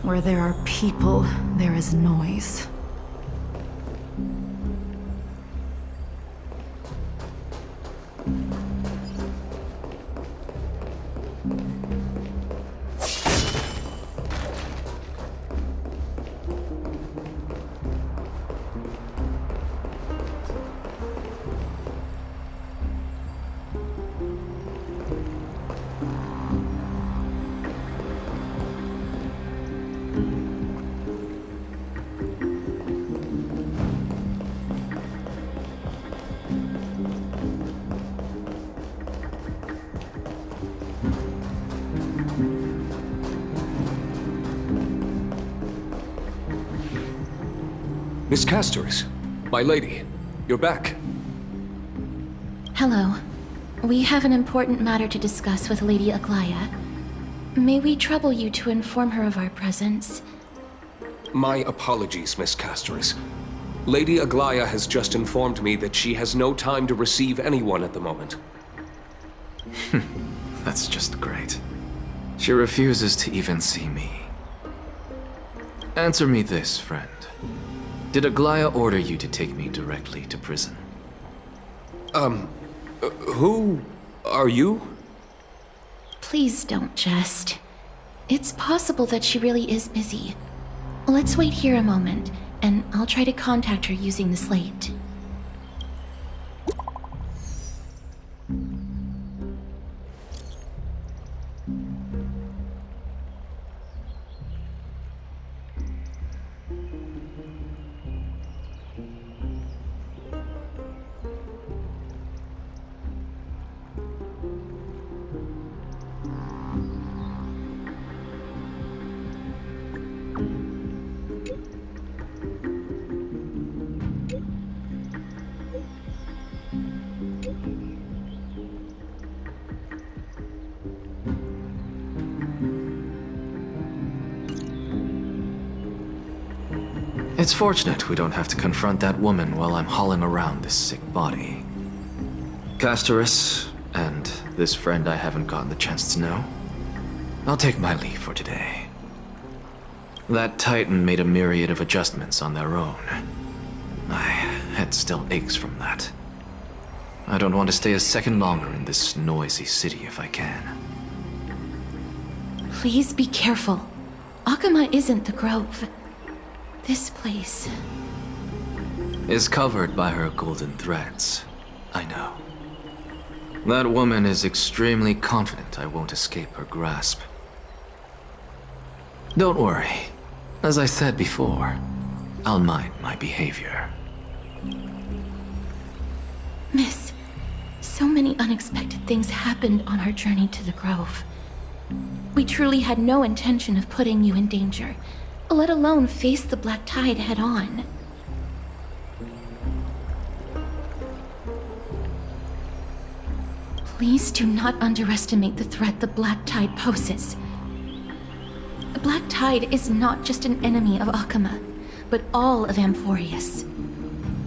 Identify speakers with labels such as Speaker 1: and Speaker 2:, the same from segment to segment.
Speaker 1: Where there are people, there is noise.
Speaker 2: Miss Castor's, my lady, you're back.
Speaker 3: Hello. We have an important matter to discuss with Lady Aglaya. May we trouble you to inform her of our presence?
Speaker 2: My apologies, Miss Castor's. Lady Aglaya has just informed me that she has no time to receive anyone at the moment.
Speaker 4: That's just great. She refuses to even see me. Answer me this, friend. Did Aglaya order you to take me directly to prison?
Speaker 2: Who are you?
Speaker 3: Please don't jest. It's possible that she really is busy. Let's wait here a moment, and I'll try to contact her using the slate.
Speaker 4: It's fortunate we don't have to confront that woman while I'm hauling around this sick body. Castorus, and this friend I haven't gotten the chance to know, I'll take my leave for today. That Titan made a myriad of adjustments on their own. My head still aches from that. I don't want to stay a second longer in this noisy city if I can.
Speaker 3: Please be careful. Akama isn't the Grove. This place...
Speaker 4: is covered by her golden threads. I know. That woman is extremely confident I won't escape her grasp. Don't worry. As I said before, I'll mind my behavior.
Speaker 3: Miss, so many unexpected things happened on our journey to the Grove. We truly had no intention of putting you in danger, let alone face the Black Tide head-on. Please do not underestimate the threat the Black Tide poses. The Black Tide is not just an enemy of Akama, but all of Amphorius.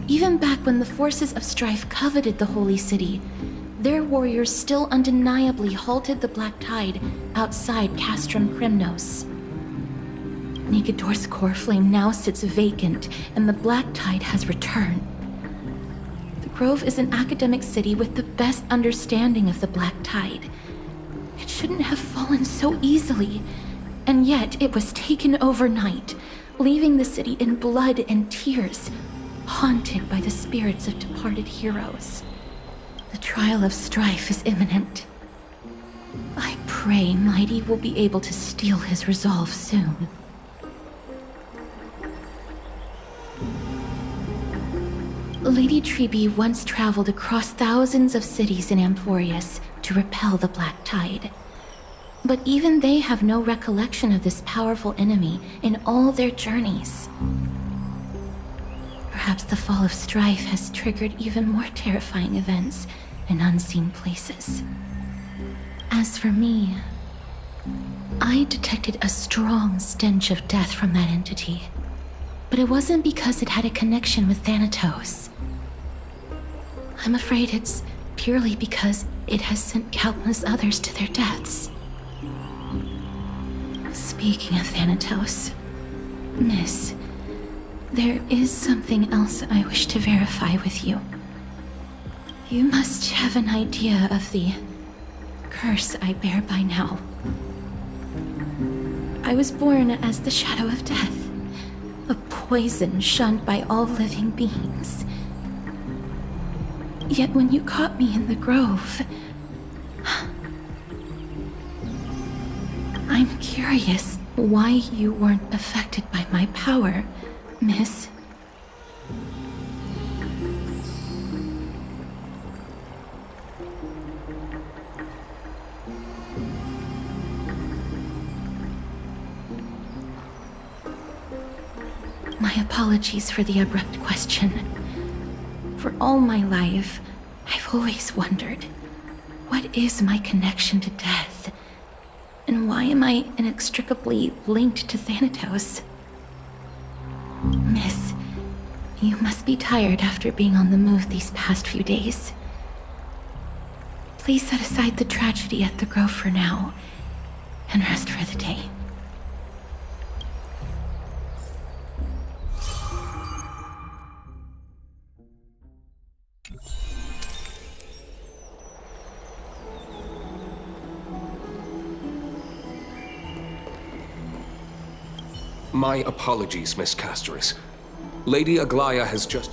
Speaker 3: Even back when the forces of strife coveted the Holy City, their warriors still undeniably halted the Black Tide outside Castrum Krymnos. Negador's core flame now sits vacant, and the Black Tide has returned. The Grove is an academic city with the best understanding of the Black Tide. It shouldn't have fallen so easily, and yet it was taken overnight, leaving the city in blood and tears, haunted by the spirits of departed heroes. The trial of strife is imminent. I pray Mighty will be able to steel his resolve soon. Lady Treeby once traveled across thousands of cities in Amphorius to repel the Black Tide. But even they have no recollection of this powerful enemy in all their journeys. Perhaps the fall of strife has triggered even more terrifying events in unseen places. As for me, I detected a strong stench of death from that entity. But it wasn't because it had a connection with Thanatos. I'm afraid it's purely because it has sent countless others to their deaths. Speaking of Thanatos, Miss, there is something else I wish to verify with you. You must have an idea of the curse I bear by now. I was born as the shadow of death, a poison shunned by all living beings. Yet when you caught me in the Grove, I'm curious why you weren't affected by my power, Miss. My apologies for the abrupt question. For all my life, I've always wondered, what is my connection to death? And why am I inextricably linked to Thanatos? Miss, you must be tired after being on the move these past few days. Please set aside the tragedy at the Grove for now, and rest for the day.
Speaker 2: My apologies, Miss Castorus. Lady Aglaya has just...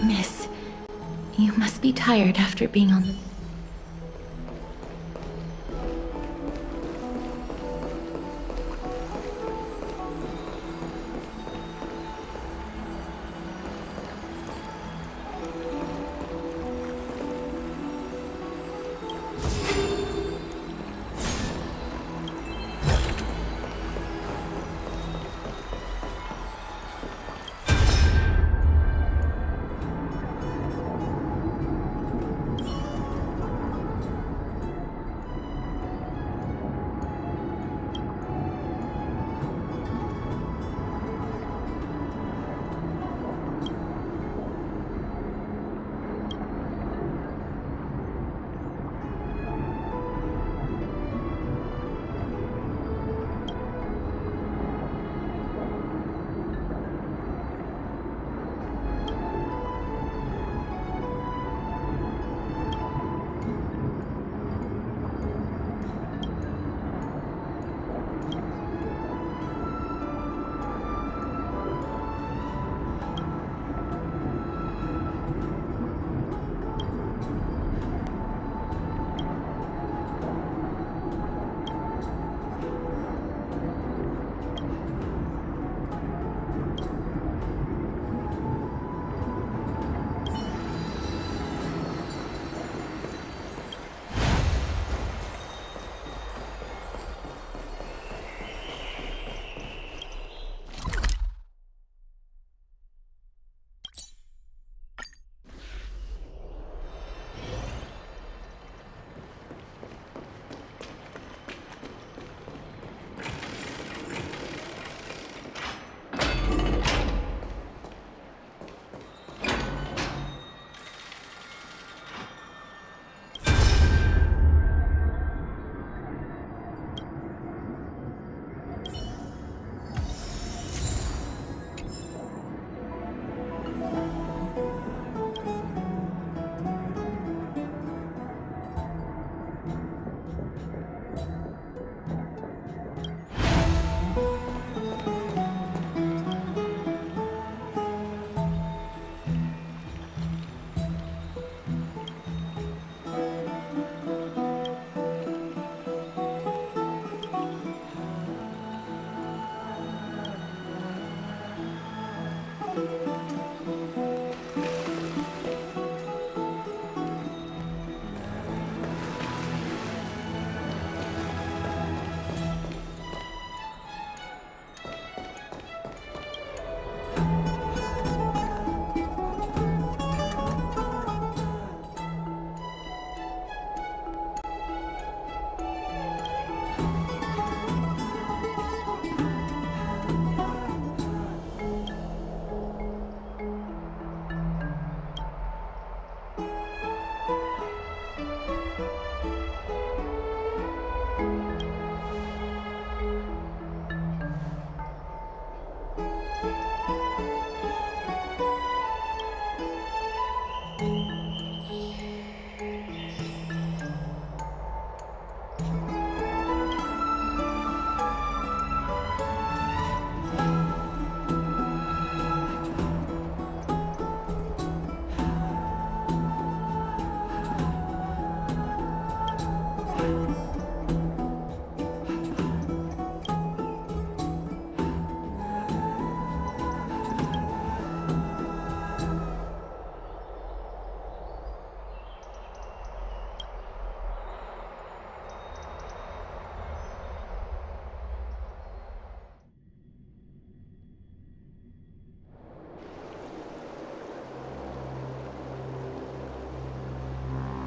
Speaker 3: Miss, you must be tired after being on the...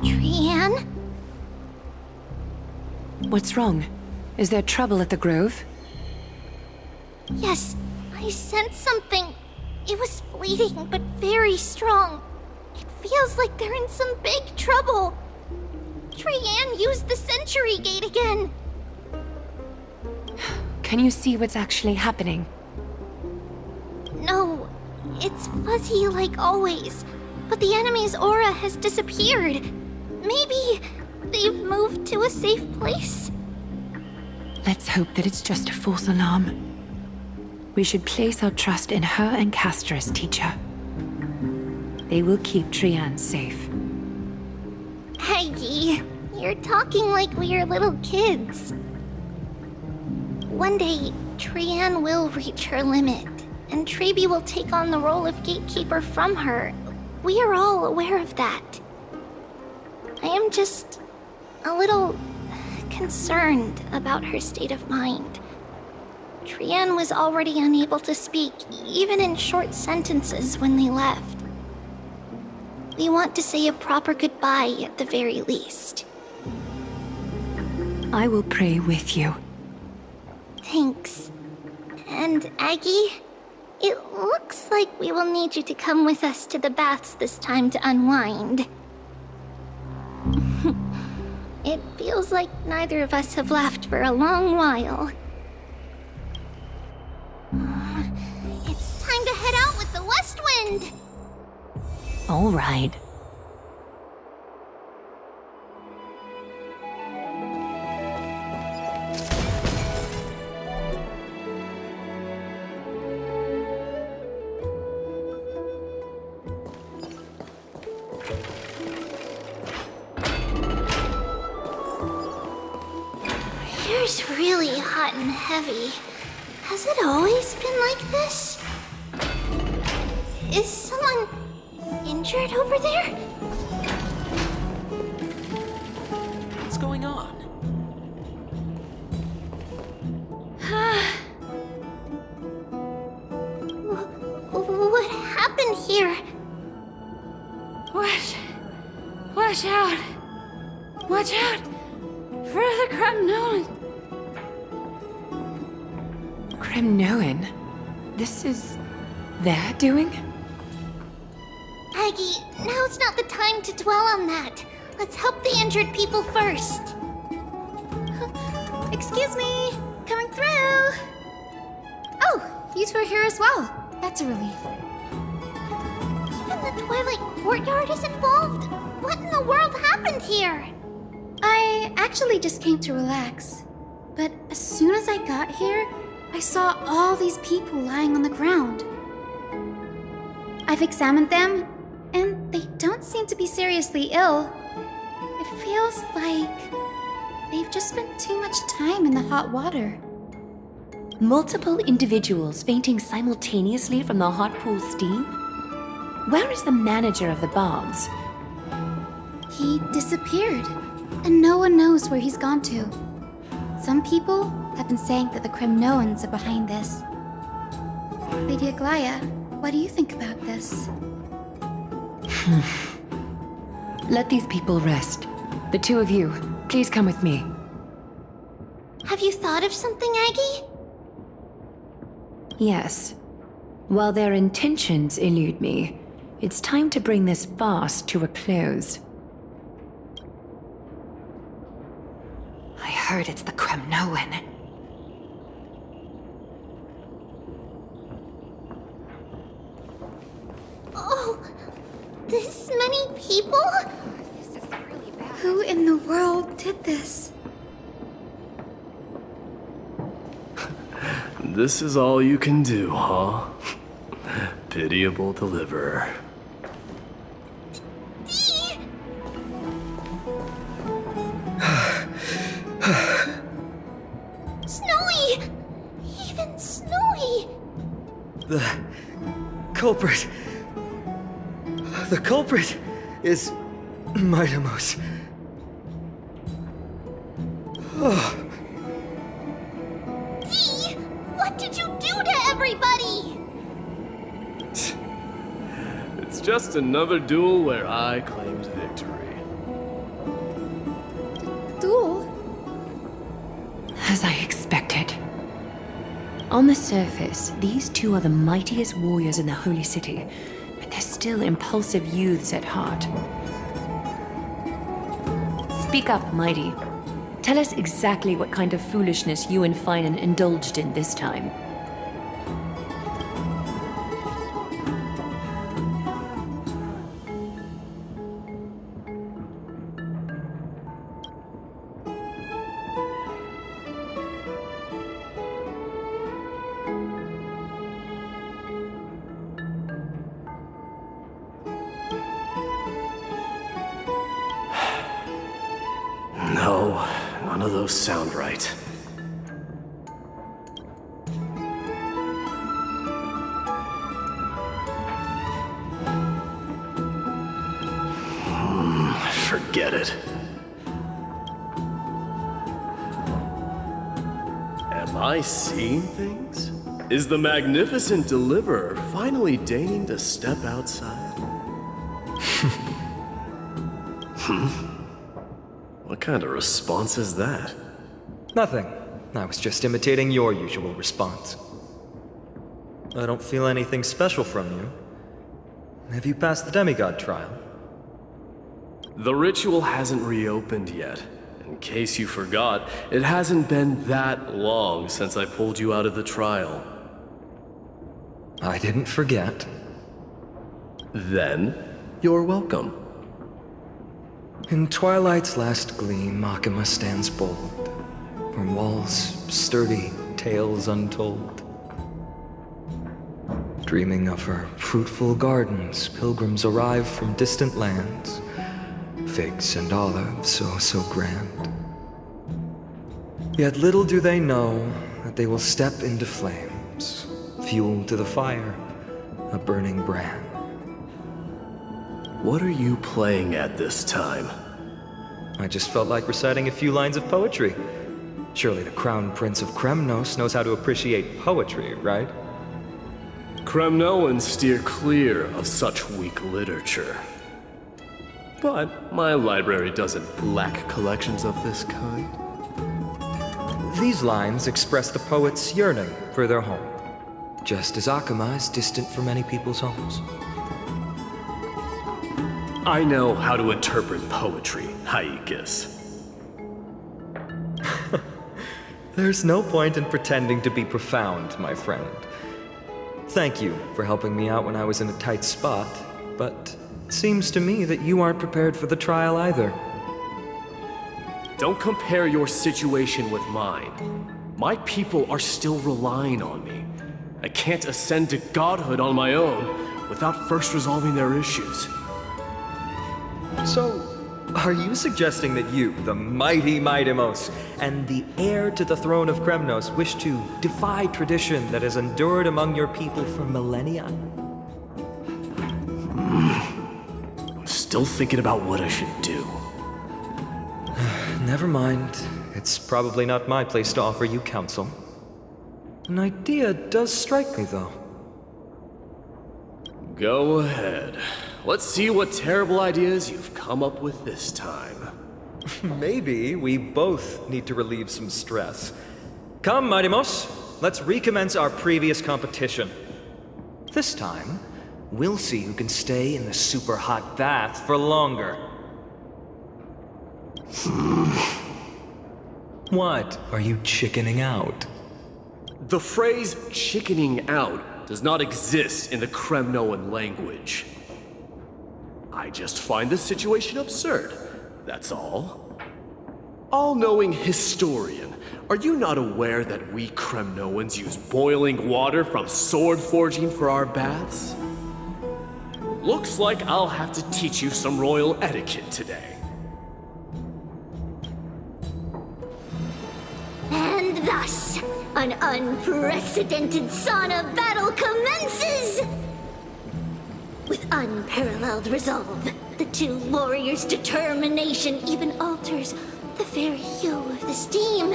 Speaker 5: Trian?
Speaker 6: What's wrong? Is there trouble at the Grove?
Speaker 5: Yes, I sensed something. It was fleeting, but very strong. It feels like they're in some big trouble. Trian used the Century Gate again.
Speaker 6: Can you see what's actually happening?
Speaker 5: No, it's fuzzy like always. But the enemy's aura has disappeared. Maybe they've moved to a safe place?
Speaker 6: Let's hope that it's just a false alarm. We should place our trust in her and Castor's teacher. They will keep Trian safe.
Speaker 5: Aggie, you're talking like we're little kids. One day, Trian will reach her limit, and Trebi will take on the role of gatekeeper from her. We are all aware of that. I am just a little concerned about her state of mind. Trian was already unable to speak, even in short sentences when they left. We want to say a proper goodbye at the very least.
Speaker 6: I will pray with you.
Speaker 5: Thanks. And Aggie, it looks like we will need you to come with us to the baths this time to unwind. It feels like neither of us have laughed for a long while. It's time to head out with the west wind!
Speaker 6: All right.
Speaker 5: Here's really hot and heavy. Has it always been like this? Is someone injured over there?
Speaker 7: What's going on?
Speaker 5: What happened here?
Speaker 8: Watch out! Watch out! For the Kremnoan!
Speaker 6: Kremnoan? This is their doing?
Speaker 5: Aggie, now's not the time to dwell on that. Let's help the injured people first.
Speaker 8: Excuse me! Coming through! Oh, you two are here as well. That's a relief.
Speaker 5: Even the Twilight Courtyard is involved? What in the world happened here?
Speaker 8: I actually just came to relax. But as soon as I got here, I saw all these people lying on the ground. I've examined them, and they don't seem to be seriously ill. It feels like they've just spent too much time in the hot water.
Speaker 9: Multiple individuals fainting simultaneously from the hot pool steam? Where is the manager of the baths?
Speaker 8: He disappeared, and no one knows where he's gone to. Some people have been saying that the Kremnoans are behind this. Lady Aglaya, what do you think about this?
Speaker 6: Let these people rest. The two of you, please come with me.
Speaker 5: Have you thought of something, Aggie?
Speaker 6: Yes. While their intentions elude me, it's time to bring this farce to a close. I heard it's the Kremnoan.
Speaker 5: Oh, this many people?
Speaker 8: This is really bad. Who in the world did this?
Speaker 10: This is all you can do, huh? Pitiable deliverer.
Speaker 5: Snowy! Even Snowy!
Speaker 11: The culprit is Mightimos.
Speaker 5: Dee! What did you do to everybody?
Speaker 10: It's just another duel where I claimed victory.
Speaker 6: As I expected.
Speaker 9: On the surface, these two are the mightiest warriors in the Holy City, but they're still impulsive youths at heart. Speak up, Mighty. Tell us exactly what kind of foolishness you and Finan indulged in this time.
Speaker 10: No, none of those sound right. Forget it. Am I seeing things? Is the magnificent deliverer finally deigning to step outside? What kind of response is that?
Speaker 11: Nothing. I was just imitating your usual response. I don't feel anything special from you. Have you passed the demigod trial?
Speaker 10: The ritual hasn't reopened yet. In case you forgot, it hasn't been that long since I pulled you out of the trial.
Speaker 11: I didn't forget.
Speaker 10: Then, you're welcome.
Speaker 11: In twilight's last gleam, Akama stands bold. From walls sturdy, tales untold. Dreaming of her fruitful gardens, pilgrims arrive from distant lands. Figs and olives, so grand. Yet little do they know that they will step into flames, fuel to the fire, a burning brand.
Speaker 10: What are you playing at this time?
Speaker 11: I just felt like reciting a few lines of poetry. Surely the Crown Prince of Kremnos knows how to appreciate poetry, right?
Speaker 10: Kremnoans steer clear of such weak literature. But my library doesn't lack collections of this kind.
Speaker 11: These lines express the poet's yearning for their home, just as Akama is distant from many people's homes.
Speaker 10: I know how to interpret poetry, Haikis.
Speaker 11: There's no point in pretending to be profound, my friend. Thank you for helping me out when I was in a tight spot, but it seems to me that you aren't prepared for the trial either.
Speaker 10: Don't compare your situation with mine. My people are still relying on me. I can't ascend to godhood on my own without first resolving their issues.
Speaker 11: So, are you suggesting that you, the mighty Mightimos, and the heir to the throne of Kremnos, wish to defy tradition that has endured among your people for millennia?
Speaker 10: I'm still thinking about what I should do.
Speaker 11: Never mind. It's probably not my place to offer you counsel. An idea does strike me, though.
Speaker 10: Go ahead. Let's see what terrible ideas you've come up with this time.
Speaker 11: Maybe we both need to relieve some stress. Come, Mightimos, let's recommence our previous competition. This time, we'll see who can stay in the super hot bath for longer. What? Are you chickening out?
Speaker 10: The phrase chickening out does not exist in the Kremnoan language. I just find this situation absurd, that's all. All-knowing historian, are you not aware that we Kremnoans use boiling water from sword forging for our baths? Looks like I'll have to teach you some royal etiquette today.
Speaker 5: And thus, an unprecedented sauna battle commences! With unparalleled resolve, the two warriors' determination even alters the very hue of the steam.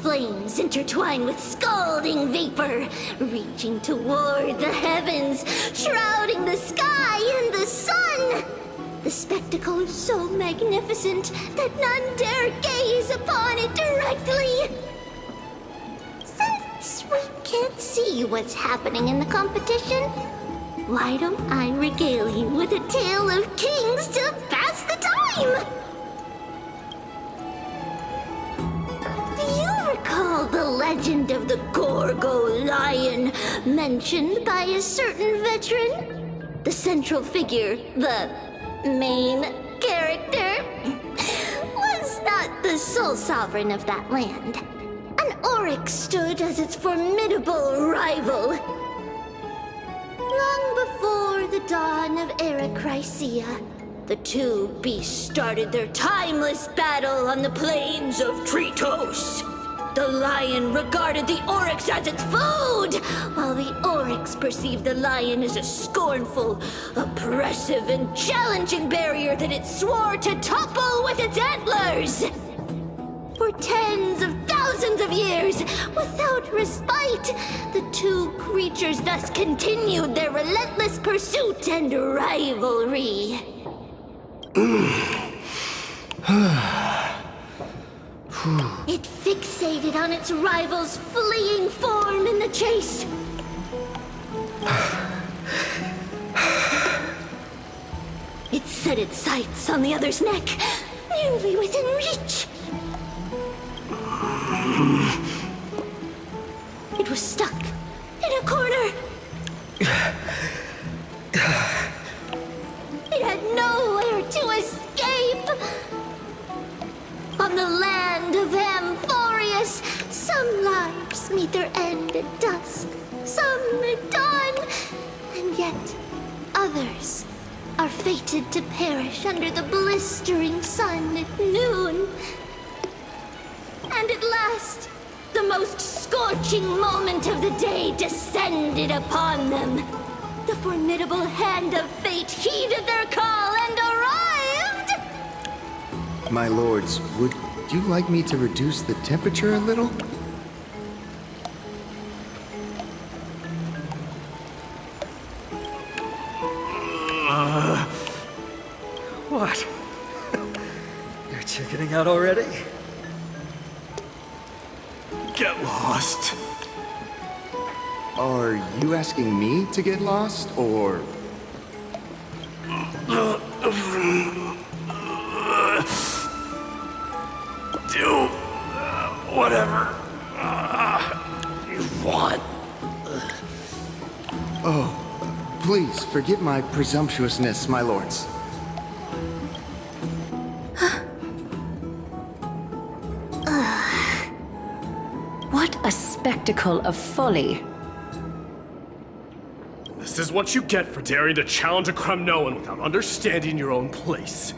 Speaker 5: Flames intertwine with scalding vapor, reaching toward the heavens, shrouding the sky and the sun. The spectacle is so magnificent that none dare gaze upon it directly. can't see what's happening in the competition, why don't I regale you with a tale of kings to pass the time? Do you recall the legend of the Gorgo lion mentioned by a certain veteran? The central figure, the main character, was not the sole sovereign of that land. An oryx stood as its formidable rival. Long before the dawn of Erechrysia, the two beasts started their timeless battle on the plains of Tritos. The lion regarded the oryx as its food, while the oryx perceived the lion as a scornful, oppressive, and challenging barrier that it swore to topple with its antlers. For tens of thousands of years, without respite, the two creatures thus continued their relentless pursuit and rivalry. It fixated on its rival's fleeing form in the chase. It set its sights on the other's neck, nearly within reach. It was stuck in a corner. It had nowhere to escape. On the land of Amphorius, some lives meet their end at dusk, some at dawn, and yet others are fated to perish under the blistering sun at noon. And at last, the most scorching moment of the day descended upon them. The formidable hand of fate heeded their call and arrived!
Speaker 12: My lords, would you like me to reduce the temperature a little?
Speaker 11: What? You're chickening out already?
Speaker 10: Get lost.
Speaker 12: Are you asking me to get lost, or...
Speaker 10: Do whatever you want.
Speaker 12: Oh, please forgive my presumptuousness, my lords.
Speaker 9: What a spectacle of folly.
Speaker 10: This is what you get for daring to challenge a Kremnoan without understanding your own place.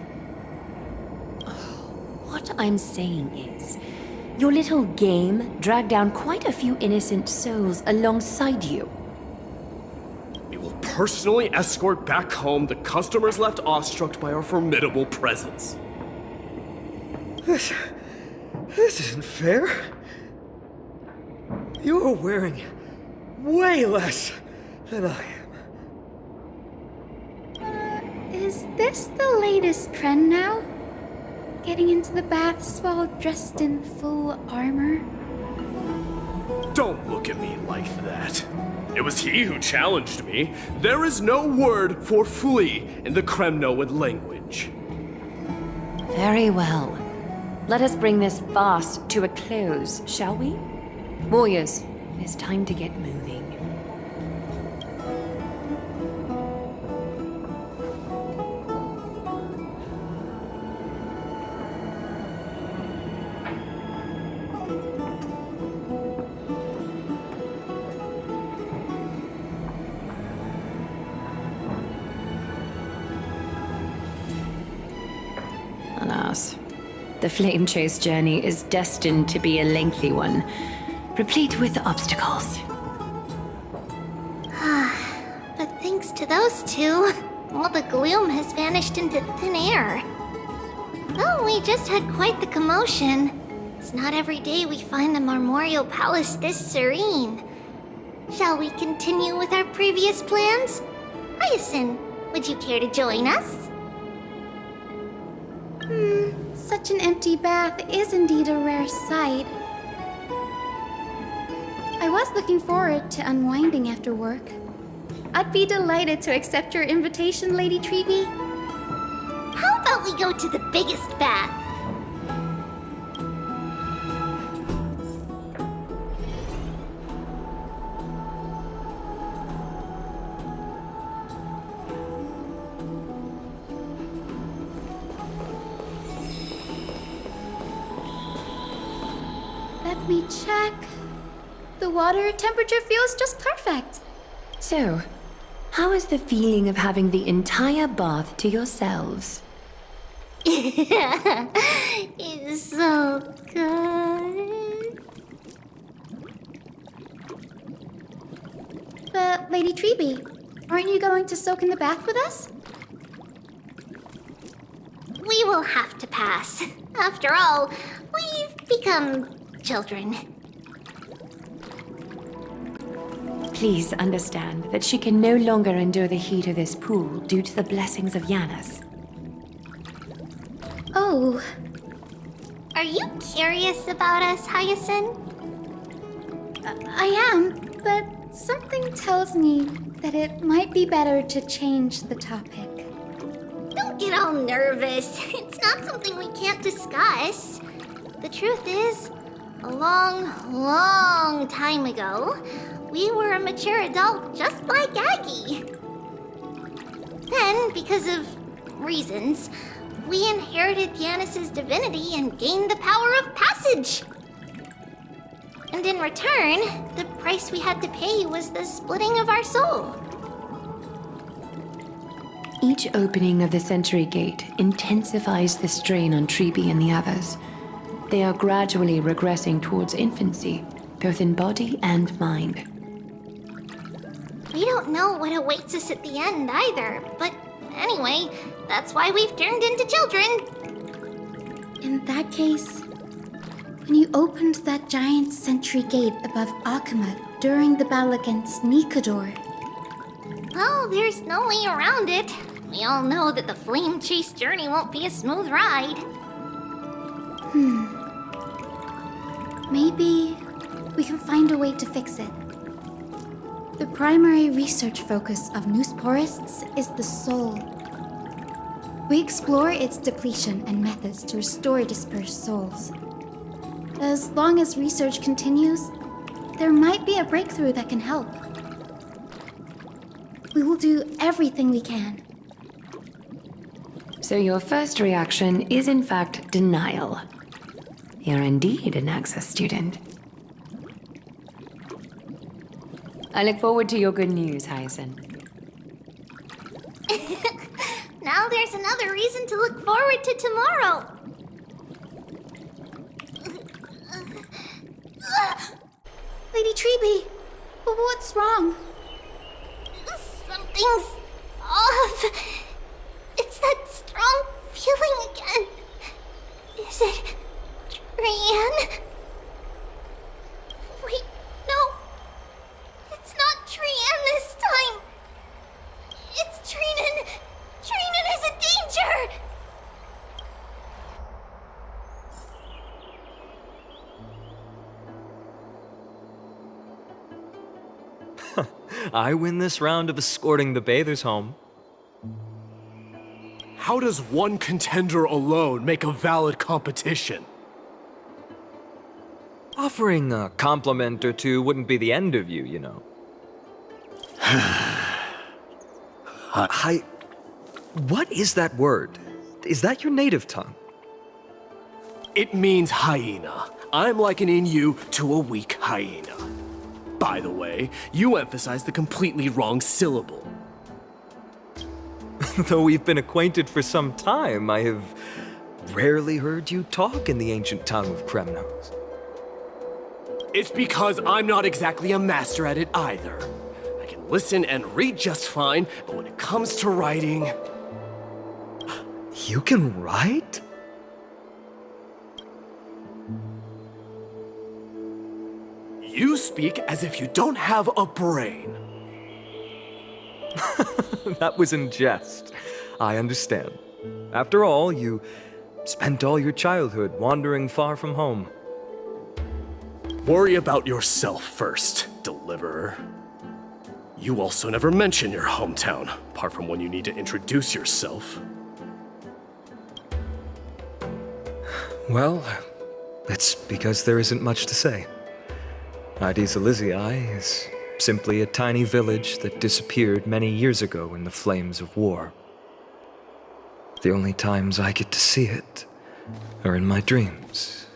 Speaker 9: What I'm saying is, your little game dragged down quite a few innocent souls alongside you.
Speaker 10: We will personally escort back home the customers left awestruck by our formidable presence.
Speaker 11: This isn't fair. You are wearing way less than I am.
Speaker 8: Is this the latest trend now? Getting into the baths while dressed in full armor?
Speaker 10: Don't look at me like that. It was he who challenged me. There is no word for flee in the Kremnoan language.
Speaker 9: Very well. Let us bring this farce to a close, shall we? Warriors, it is time to get moving. Alas, the flame chase journey is destined to be a lengthy one, replete with obstacles.
Speaker 5: But thanks to those two, all the gloom has vanished into thin air. Oh, we just had quite the commotion. It's not every day we find the Marmoreal Palace this serene. Shall we continue with our previous plans? Hyacinth, would you care to join us?
Speaker 8: Such an empty bath is indeed a rare sight. I was looking forward to unwinding after work. I'd be delighted to accept your invitation, Lady Treeby.
Speaker 5: How about we go to the biggest bath?
Speaker 8: Let me check. The water temperature feels just perfect.
Speaker 6: So, how is the feeling of having the entire bath to yourselves?
Speaker 5: It's so good.
Speaker 8: But, Lady Treeby, aren't you going to soak in the bath with us?
Speaker 5: We will have to pass. After all, we've become children.
Speaker 6: Please understand that she can no longer endure the heat of this pool due to the blessings of Yanis.
Speaker 8: Oh.
Speaker 5: Are you curious about us, Hyacinth?
Speaker 8: I am, but something tells me that it might be better to change the topic.
Speaker 5: Don't get all nervous. It's not something we can't discuss. The truth is, a long time ago, we were a mature adult just like Aggie. Then, because of reasons, we inherited Yanis's divinity and gained the power of passage. And in return, the price we had to pay was the splitting of our soul.
Speaker 6: Each opening of the Century Gate intensifies the strain on Treeby and the others. They are gradually regressing towards infancy, both in body and mind.
Speaker 5: We don't know what awaits us at the end either, but anyway, that's why we've turned into children.
Speaker 8: In that case, when you opened that giant sentry gate above Akuma during the battle against Nikador,
Speaker 5: Well, there's no way around it. We all know that the flame chase journey won't be a smooth ride.
Speaker 8: maybe we can find a way to fix it. The primary research focus of Noosporists is the soul. We explore its depletion and methods to restore dispersed souls. As long as research continues, there might be a breakthrough that can help. We will do everything we can.
Speaker 6: So your first reaction is in fact denial. You're indeed an Access student. I look forward to your good news, Hyacinth.
Speaker 5: Now there's another reason to look forward to tomorrow.
Speaker 8: Lady Treeby, what's wrong?
Speaker 5: Something's off. It's that strong feeling again. Is it Trian? Wait, no. It's not Trian this time. It's Trinan. Trinan is a danger.
Speaker 11: I win this round of escorting the bathers home.
Speaker 10: How does one contender alone make a valid competition?
Speaker 11: Offering a compliment or two wouldn't be the end of you, you know. What is that word? Is that your native tongue?
Speaker 10: It means hyena. I'm likening you to a weak hyena. By the way, you emphasized the completely wrong syllable.
Speaker 11: Though we've been acquainted for some time, I have rarely heard you talk in the ancient tongue of Kremnos.
Speaker 10: It's because I'm not exactly a master at it either. I can listen and read just fine, but when it comes to writing...
Speaker 11: You can write?
Speaker 10: You speak as if you don't have a brain.
Speaker 11: That was in jest. I understand. After all, you spent all your childhood wandering far from home.
Speaker 10: Worry about yourself first, Deliverer. You also never mention your hometown, apart from when you need to introduce yourself.
Speaker 11: Well, it's because there isn't much to say. Aedes Elysiae is simply a tiny village that disappeared many years ago in the flames of war. The only times I get to see it are in my dreams,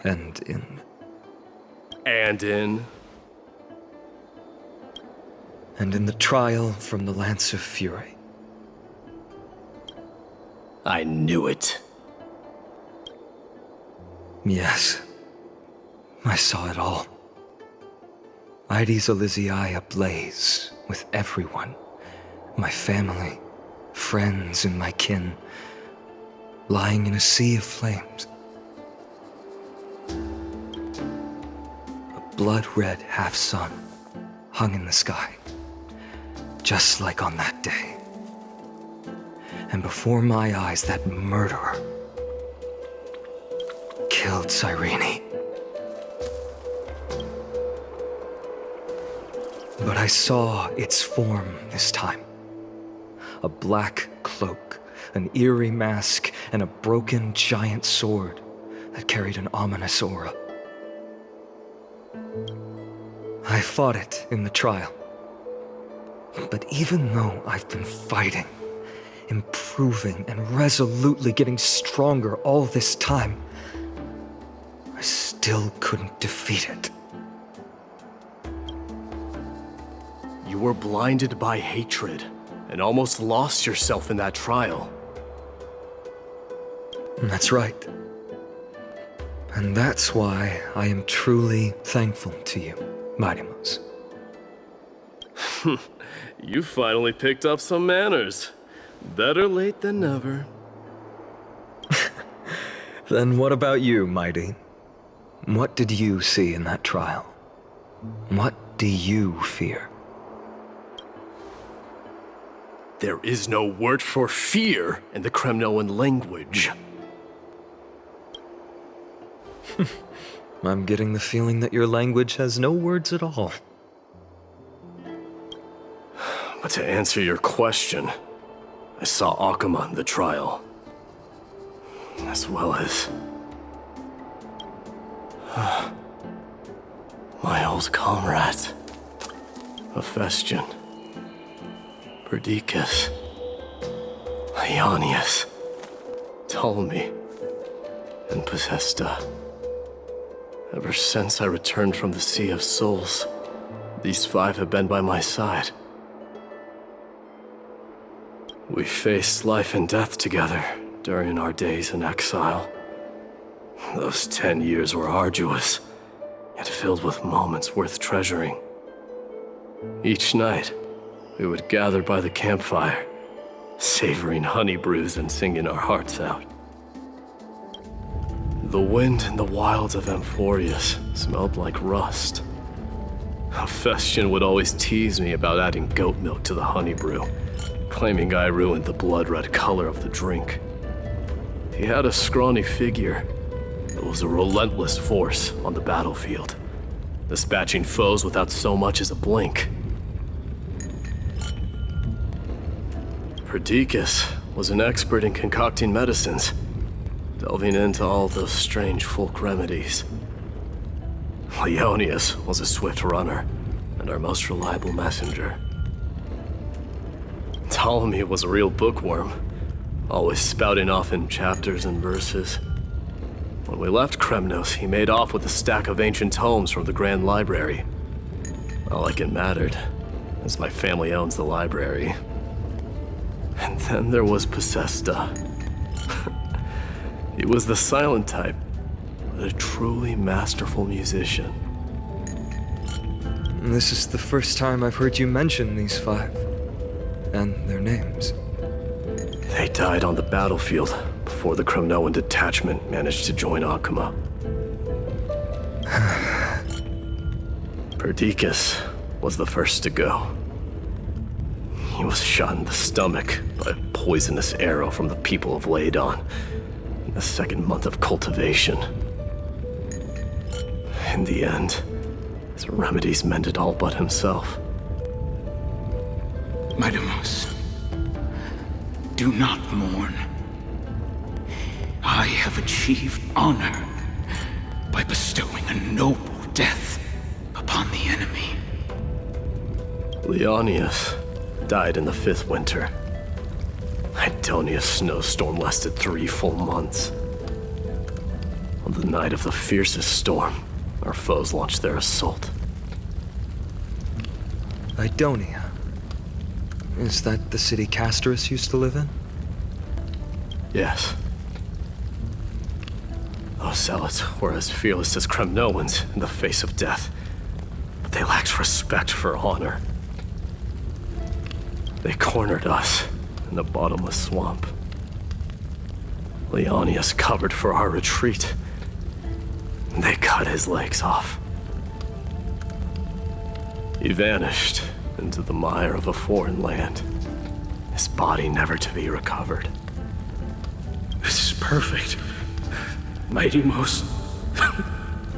Speaker 11: and in...
Speaker 10: And in
Speaker 11: the trial from the Lance of Fury.
Speaker 10: I knew it.
Speaker 11: Yes, I saw it all. Aedes Elysiae ablaze with everyone. My family, friends, and my kin, lying in a sea of flames. A blood-red half-sun hung in the sky, just like on that day. And before my eyes, that murderer killed Cyrene. But I saw its form this time. A black cloak, an eerie mask, and a broken giant sword that carried an ominous aura. I fought it in the trial. But even though I've been fighting, improving, and resolutely getting stronger all this time, I still couldn't defeat it.
Speaker 10: You were blinded by hatred and almost lost yourself in that trial.
Speaker 11: That's right. And that's why I am truly thankful to you, Mightymouse.
Speaker 10: You finally picked up some manners. Better late than never.
Speaker 11: Then what about you, Mighty? What did you see in that trial? What do you fear?
Speaker 10: There is no word for fear in the Kremnoan language.
Speaker 11: I'm getting the feeling that your language has no words at all.
Speaker 10: But to answer your question, I saw Akuma in the trial. As well as... my old comrades. Hephaestion. Perdiccas. Ionius. Ptolemy. And Possesta. Ever since I returned from the Sea of Souls, these 5 have been by my side. We faced life and death together during our days in exile. Those 10 years were arduous, yet filled with moments worth treasuring. Each night, we would gather by the campfire, savoring honey brews and singing our hearts out. The wind in the wilds of Amphorius smelled like rust. Hephaestion would always tease me about adding goat milk to the honey brew, claiming I ruined the blood-red color of the drink. He had a scrawny figure, but was a relentless force on the battlefield, dispatching foes without so much as a blink. Perdiccas was an expert in concocting medicines, delving into all those strange folk remedies. Leonius was a swift runner and our most reliable messenger. Ptolemy was a real bookworm, always spouting off in chapters and verses. When we left Kremnos, he made off with a stack of ancient tomes from the Grand Library. Not like it mattered, as my family owns the library. And then there was Possesta. He was the silent type, but a truly masterful musician.
Speaker 11: This is the first time I've heard you mention these 5. And their names.
Speaker 10: They died on the battlefield before the Kremnoan detachment managed to join Akuma. Perdiccas was the first to go. He was shot in the stomach by a poisonous arrow from the people of Ladon in the 2nd month of cultivation. In the end, his remedies mended all but himself.
Speaker 13: Maidamos, do not mourn. I have achieved honor by bestowing a noble death upon the enemy.
Speaker 10: Leonius died in the 5th winter. Idonia's snowstorm lasted 3 full months. On the night of the fiercest storm, our foes launched their assault.
Speaker 11: Idonia. Is that the city Castorus used to live in?
Speaker 10: Yes. Those zealots were as fearless as Kremnoans in the face of death, but they lacked respect for honor. They cornered us in the bottomless swamp. Leonius covered for our retreat. They cut his legs off. He vanished into the mire of a foreign land, his body never to be recovered.
Speaker 13: This is perfect. Mighty Most,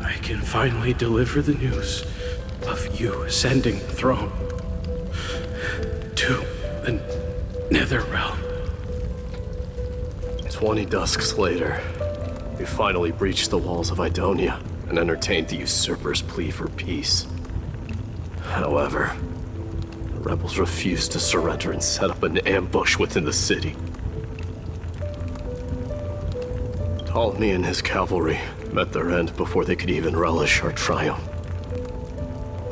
Speaker 13: I can finally deliver the news of you ascending the throne to the Netherrealm.
Speaker 10: 20 dusks later, we finally breached the walls of Idonia and entertained the usurper's plea for peace. However, the rebels refused to surrender and set up an ambush within the city. Ptolemy and his cavalry met their end before they could even relish our triumph.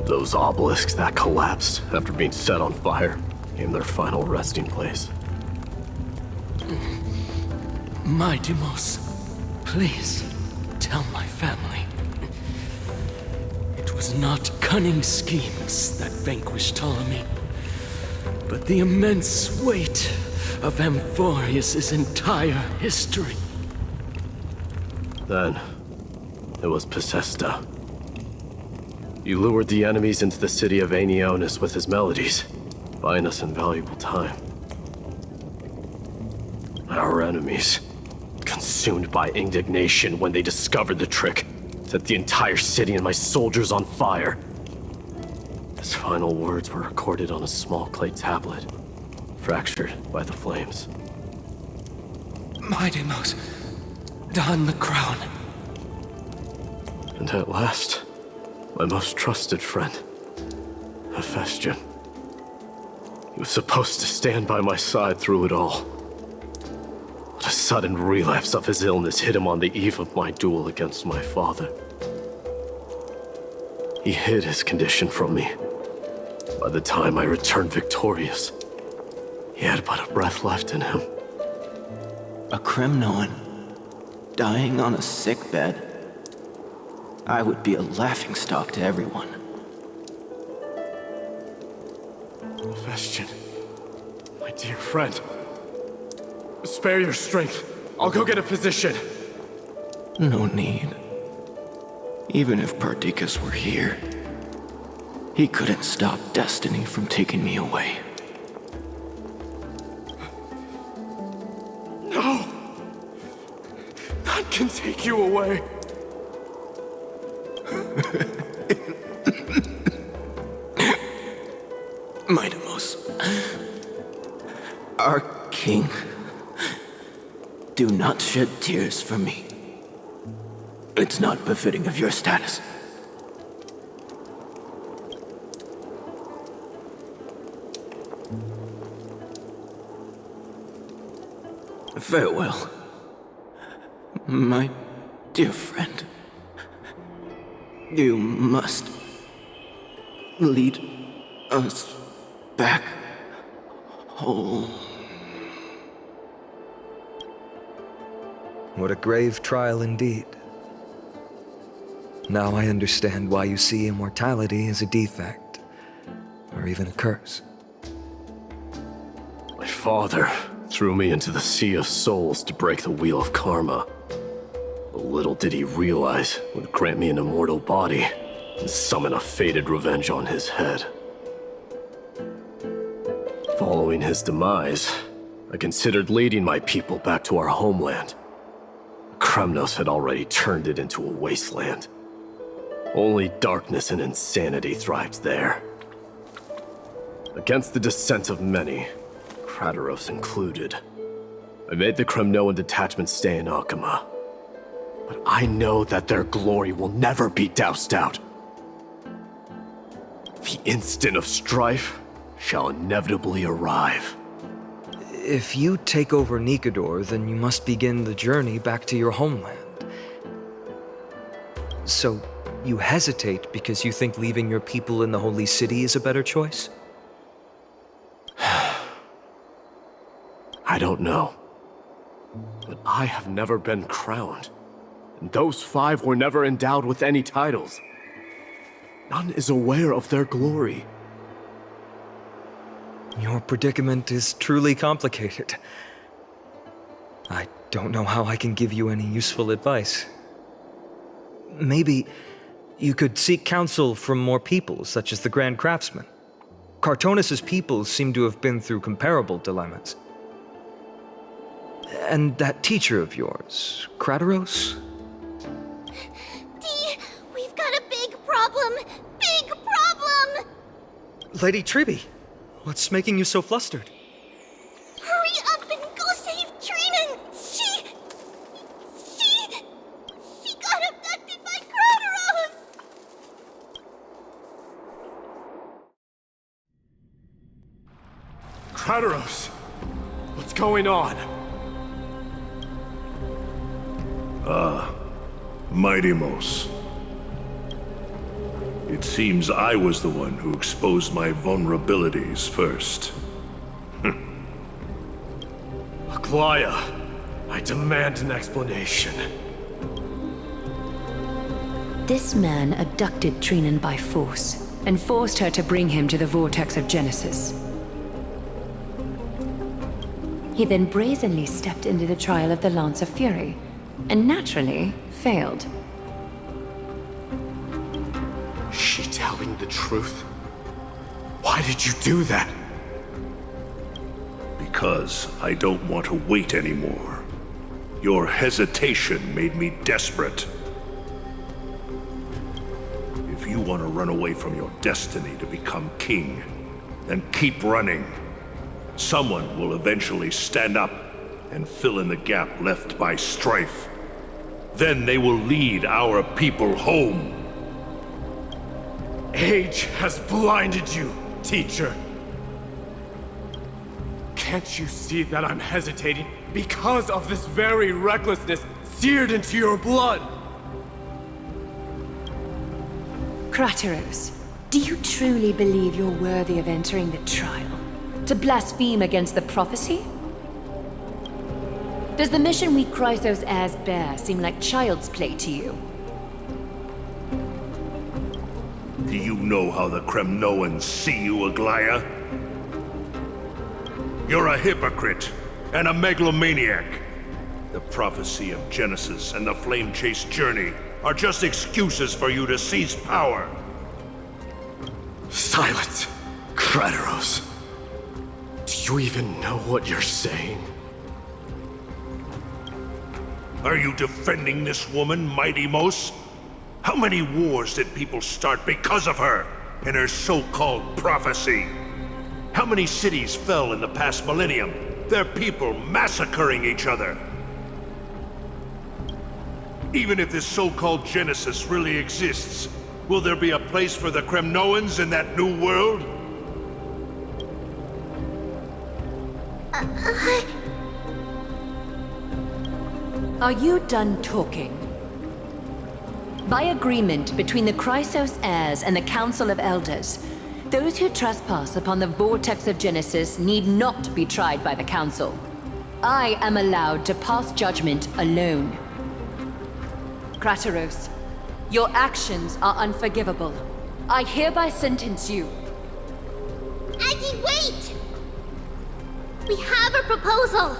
Speaker 10: Those obelisks that collapsed after being set on fire became their final resting place.
Speaker 13: Maidamos, please tell my family. It was not cunning schemes that vanquished Ptolemy, but the immense weight of Amphorius' entire history.
Speaker 10: Then, it was Pacesta. He lured the enemies into the city of Aenionis with his melodies, buying us invaluable time. Our enemies, consumed by indignation when they discovered the trick, set the entire city and my soldiers on fire. His final words were recorded on a small clay tablet, fractured by the flames.
Speaker 13: Maidamos, don the crown.
Speaker 10: And at last, my most trusted friend, Hephaestion. He was supposed to stand by my side through it all. But a sudden relapse of his illness hit him on the eve of my duel against my father. He hid his condition from me. By the time I returned victorious, he had but a breath left in him.
Speaker 13: A Kremnoan dying on a sickbed. I would be a laughingstock to everyone.
Speaker 10: Hephaestion, my dear friend. Spare your strength. I'll go get a physician.
Speaker 13: No need. Even if Perdiccas were here, he couldn't stop destiny from taking me away.
Speaker 10: No! None can take you away.
Speaker 13: Maidamos, our king, do not shed tears for me. It's not befitting of your status. Farewell, my dear friend. You must lead us back home.
Speaker 11: What a grave trial indeed. Now I understand why you see immortality as a defect, or even a curse.
Speaker 10: My father threw me into the sea of souls to break the wheel of karma. But little did he realize it would grant me an immortal body and summon a fated revenge on his head. Following his demise, I considered leading my people back to our homeland. Kremnos had already turned it into a wasteland. Only darkness and insanity thrives there. Against the dissent of many, Kratos included, I made the Kremnoan detachment stay in Akama. But I know that their glory will never be doused out. The instant of strife shall inevitably arrive.
Speaker 11: If you take over Nikador, then you must begin the journey back to your homeland. So, you hesitate because you think leaving your people in the Holy City is a better choice?
Speaker 10: I don't know. But I have never been crowned. And those 5 were never endowed with any titles. None is aware of their glory.
Speaker 11: Your predicament is truly complicated. I don't know how I can give you any useful advice. Maybe you could seek counsel from more people, such as the Grand Craftsman. Cartonis' people seem to have been through comparable dilemmas. And that teacher of yours, Kratos?
Speaker 5: Dee, we've got a big problem! Big problem!
Speaker 11: Lady Tribby, what's making you so flustered?
Speaker 5: Hurry up and go save Trinan! She got abducted by Kratos!
Speaker 10: Kratos! What's going on?
Speaker 14: Mighty-Mos. It seems I was the one who exposed my vulnerabilities first.
Speaker 10: Aglaya, I demand an explanation.
Speaker 6: This man abducted Trinan by force and forced her to bring him to the vortex of Genesis. He then brazenly stepped into the trial of the Lance of Fury, and naturally failed.
Speaker 10: Is she telling the truth? Why did you do that?
Speaker 14: Because I don't want to wait anymore. Your hesitation made me desperate. If you want to run away from your destiny to become king, then keep running. Someone will eventually stand up and fill in the gap left by strife. Then they will lead our people home.
Speaker 10: Age has blinded you, teacher. Can't you see that I'm hesitating because of this very recklessness seared into your blood?
Speaker 6: Kratos, do you truly believe you're worthy of entering the trial? To blaspheme against the prophecy? Does the mission we Chrysos heirs bear seem like child's play to you?
Speaker 14: Do you know how the Kremnoans see you, Aglaya? You're a hypocrite and a megalomaniac. The prophecy of Genesis and the Flame Chase journey are just excuses for you to seize power.
Speaker 10: Silence, Kratos. Do you even know what you're saying?
Speaker 14: Are you defending this woman, Mighty-Mos? How many wars did people start because of her and her so-called prophecy? How many cities fell in the past millennium, their people massacring each other? Even if this so-called Genesis really exists, will there be a place for the Kremnoans in that new world?
Speaker 6: Are you done talking? By agreement between the Chrysos heirs and the Council of Elders, those who trespass upon the vortex of Genesis need not be tried by the Council. I am allowed to pass judgment alone. Kratos, your actions are unforgivable. I hereby sentence you.
Speaker 5: Aggie, wait! We have a proposal!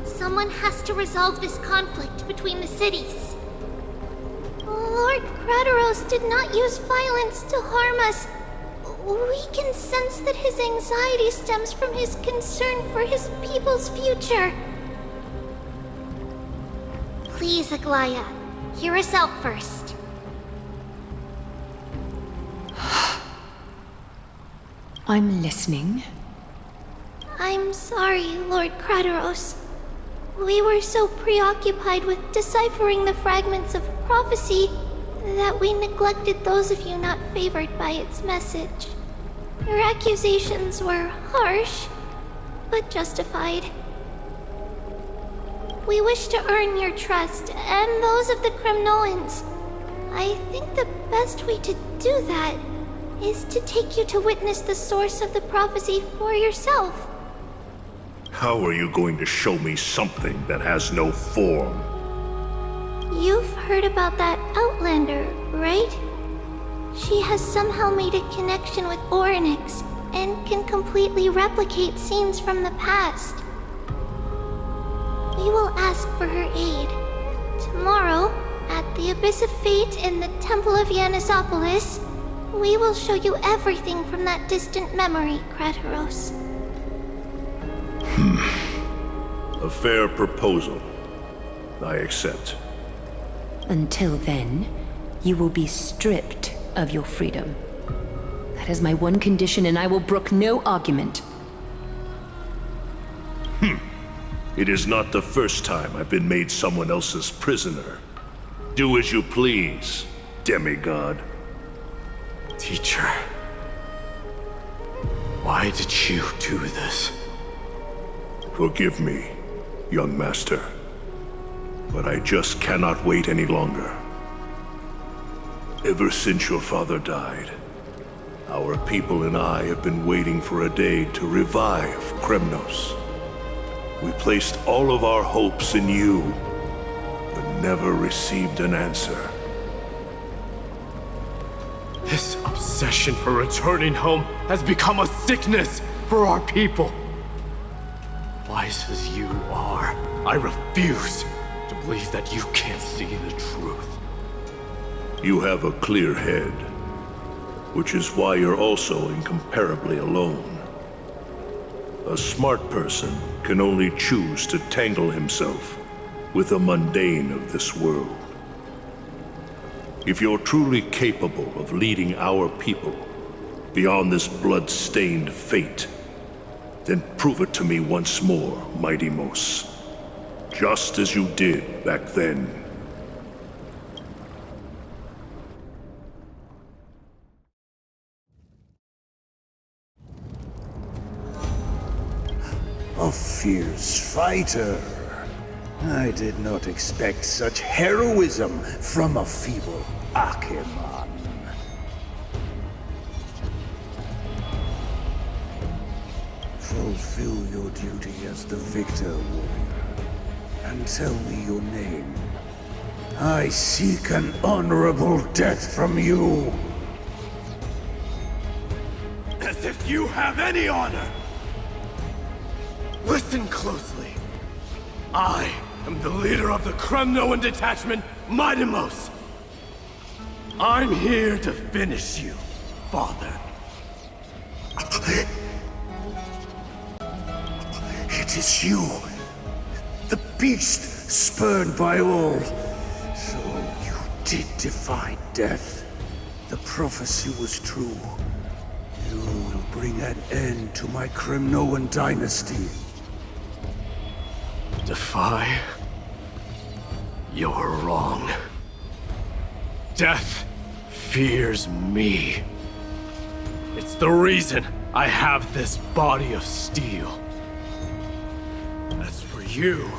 Speaker 5: Someone has to resolve this conflict between the cities. Lord Kratos did not use violence to harm us. We can sense that his anxiety stems from his concern for his people's future. Please, Aglaya, hear us out first.
Speaker 6: I'm listening.
Speaker 5: I'm sorry, Lord Krateros. We were so preoccupied with deciphering the fragments of prophecy that we neglected those of you not favored by its message. Your accusations were harsh, but justified. We wish to earn your trust and those of the Kremnoans. I think the best way to do that is to take you to witness the source of the prophecy for yourself.
Speaker 14: How are you going to show me something that has no form?
Speaker 5: You've heard about that Outlander, right? She has somehow made a connection with Orynyx and can completely replicate scenes from the past. We will ask for her aid. Tomorrow, at the Abyss of Fate in the Temple of Yanisopolis, we will show you everything from that distant memory, Krateros.
Speaker 14: A fair proposal. I accept.
Speaker 6: Until then, you will be stripped of your freedom. That is my one condition, and I will brook no argument.
Speaker 14: It is not the first time I've been made someone else's prisoner. Do as you please, demigod.
Speaker 13: Teacher, why did you do this?
Speaker 14: Forgive me, young master, but I just cannot wait any longer. Ever since your father died, our people and I have been waiting for a day to revive Kremnos. We placed all of our hopes in you, but never received an answer.
Speaker 13: This obsession for returning home has become a sickness for our people. Wise as you are, I refuse to believe that you can't see the truth.
Speaker 14: You have a clear head, which is why you're also incomparably alone. A smart person can only choose to tangle himself with the mundane of this world. If you're truly capable of leading our people beyond this blood-stained fate, then prove it to me once more, Mighty Mos. Just as you did back then.
Speaker 15: A fierce fighter. I did not expect such heroism from a feeble Acheman. Fulfill your duty as the victor, warrior, and tell me your name. I seek an honorable death from you.
Speaker 13: As if you have any honor! Listen closely. I am the leader of the Kremnoan detachment, Mighty Mos. I'm here to finish you, father.
Speaker 15: It is you, the beast spurned by all. So you did defy death. The prophecy was true. You will bring an end to my Kremnoan dynasty.
Speaker 13: Defy? You're wrong. Death fears me. It's the reason I have this body of steel. As for you,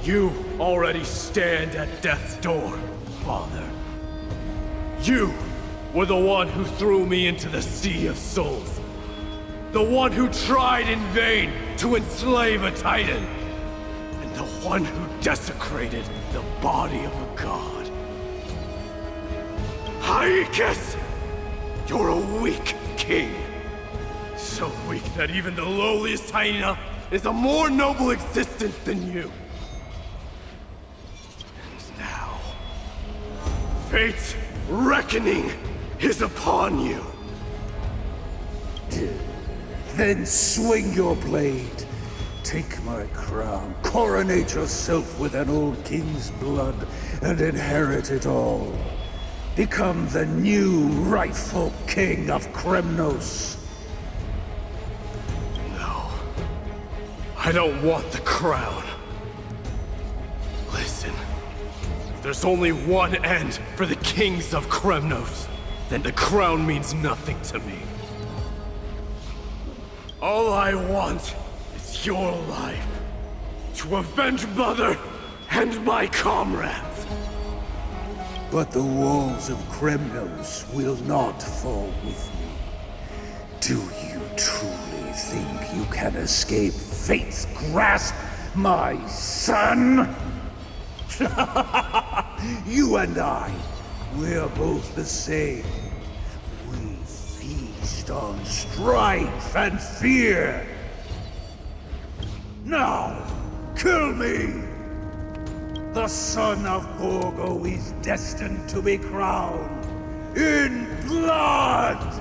Speaker 13: you already stand at death's door, father. You were the one who threw me into the Sea of Souls. The one who tried in vain to enslave a Titan. And the one who desecrated the body of a god. Haikis! You're a weak king. So weak that even the lowliest hyena is a more noble existence than you. And now, fate's reckoning is upon you.
Speaker 15: Then swing your blade. Take my crown, coronate yourself with an old king's blood, and inherit it all. Become the new rightful king of Kremnos.
Speaker 13: No. I don't want the crown. Listen. If there's only one end for the kings of Kremnos, then the crown means nothing to me. All I want is your life. To avenge Mother and my comrades.
Speaker 15: But the walls of Kremnos will not fall with me. Do you truly think you can escape fate's grasp, my son? You and I, we're both the same. We feast on strife and fear. Now, kill me! The son of Borgo is destined to be crowned in blood!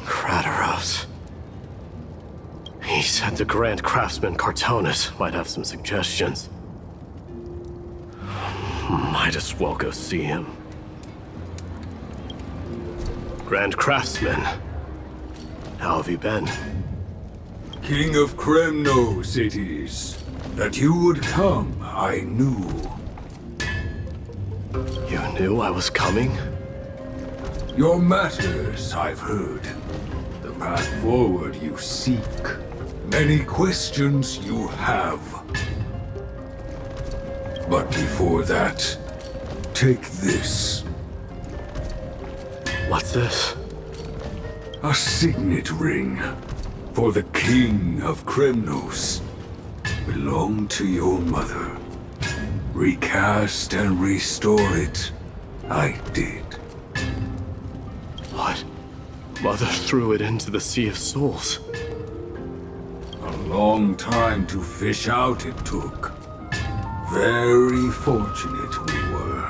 Speaker 13: Krataros. He said the Grand Craftsman Cartonus might have some suggestions. Might as well go see him. Grand Craftsman, how have you been?
Speaker 16: King of Kremnos it is. That you would come, I knew.
Speaker 13: You knew I was coming?
Speaker 16: Your matters, I've heard. The path forward you seek. Many questions you have. But before that, take this.
Speaker 13: What's this?
Speaker 16: A signet ring for the King of Kremnos. Belonged to your mother. Recast and restore it. I did.
Speaker 13: What? Mother threw it into the Sea of Souls.
Speaker 16: A long time to fish out it took. Very fortunate we were.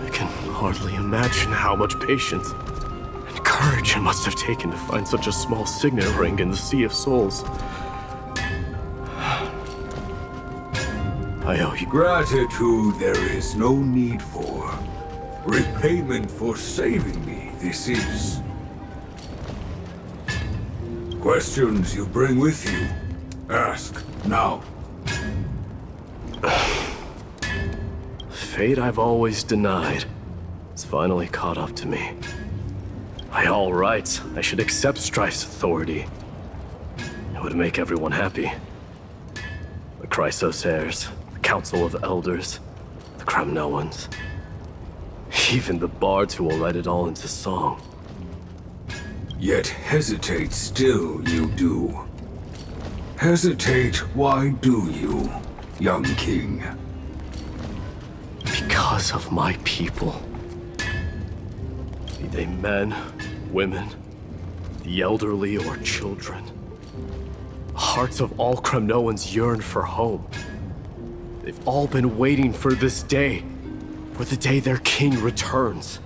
Speaker 13: I can hardly imagine how much patience and courage it must have taken to find such a small signet ring in the Sea of Souls. I owe you.
Speaker 16: Gratitude there is no need for. Repayment for saving me, this is. Questions you bring with you? Ask, now.
Speaker 13: Fate I've always denied. It's finally caught up to me. By all rights, I should accept Strife's authority. It would make everyone happy. The Chrysos heirs, the Council of Elders, the Kremnoans. Even the bards who will write it all into song.
Speaker 16: Yet hesitate still you do. Hesitate, why do you, young king?
Speaker 13: Because of my people. Be they men, women, the elderly, or children. The hearts of all Kremnoans yearn for home. They've all been waiting for this day. For the day their king returns.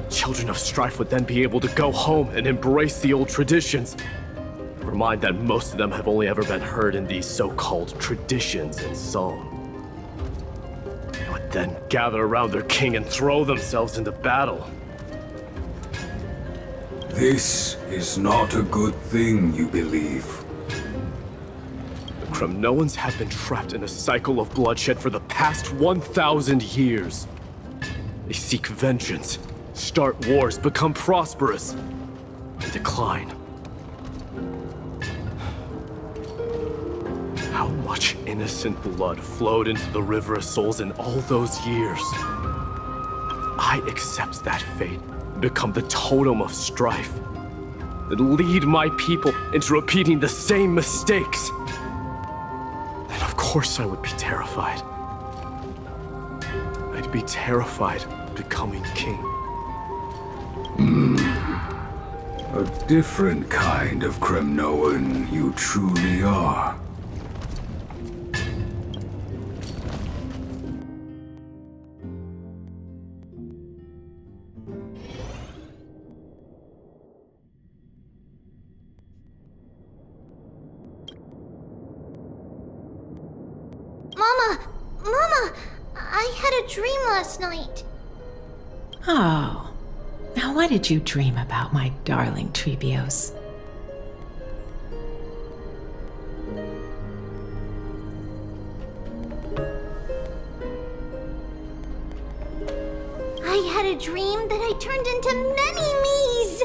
Speaker 13: Children of Strife would then be able to go home and embrace the old traditions. Never mind that most of them have only ever been heard in these so-called traditions in song. They would then gather around their king and throw themselves into battle.
Speaker 16: This is not a good thing, you believe.
Speaker 13: The Kremnoans have been trapped in a cycle of bloodshed for the past 1,000 years. They seek vengeance, start wars, become prosperous, and decline. How much innocent blood flowed into the River of Souls in all those years? I accept that fate and become the totem of strife that lead my people into repeating the same mistakes. Then of course I would be terrified. I'd be terrified of becoming king.
Speaker 16: A different kind of Kremnoan you truly are.
Speaker 5: Mama, I had a dream last night.
Speaker 17: Oh. Now what did you dream about, my darling Trebios?
Speaker 5: I had a dream that I turned into many me's.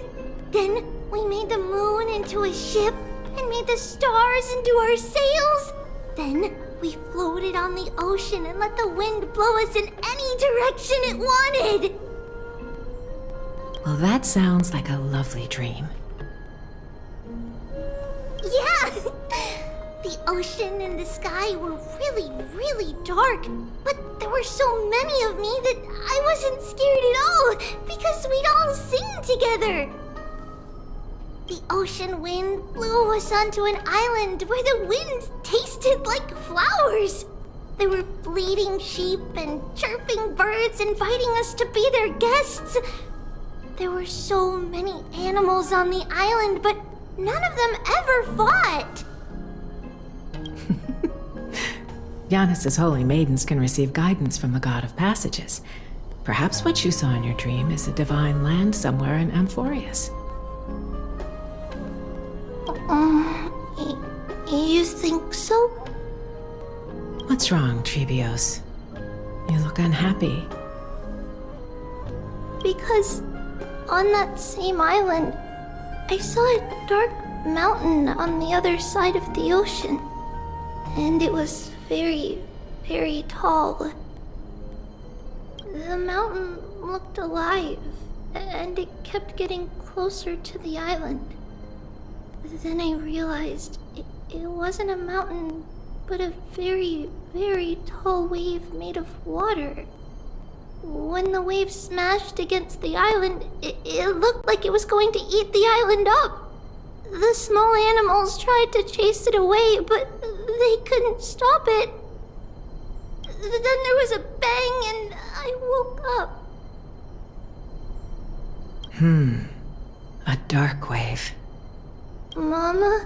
Speaker 5: Then we made the moon into a ship and made the stars into our sails. Then we floated on the ocean and let the wind blow us in any direction it wanted.
Speaker 17: Well, that sounds like a lovely dream.
Speaker 5: Yeah! The ocean and the sky were really, really dark, but there were so many of me that I wasn't scared at all because we'd all sing together. The ocean wind blew us onto an island where the wind tasted like flowers. There were bleating sheep and chirping birds inviting us to be their guests. There were so many animals on the island, but none of them ever fought.
Speaker 17: Yanis's holy maidens can receive guidance from the god of passages. Perhaps what you saw in your dream is a divine land somewhere in Amphorius.
Speaker 5: You think so?
Speaker 17: What's wrong, Trebios? You look unhappy.
Speaker 5: Because on that same island, I saw a dark mountain on the other side of the ocean. And it was very, very tall. The mountain looked alive, and it kept getting closer to the island. Then I realized it wasn't a mountain, but a very, very tall wave made of water. When the wave smashed against the island, it looked like it was going to eat the island up. The small animals tried to chase it away, but they couldn't stop it. Then there was a bang and I woke up.
Speaker 17: A dark wave.
Speaker 5: Mama,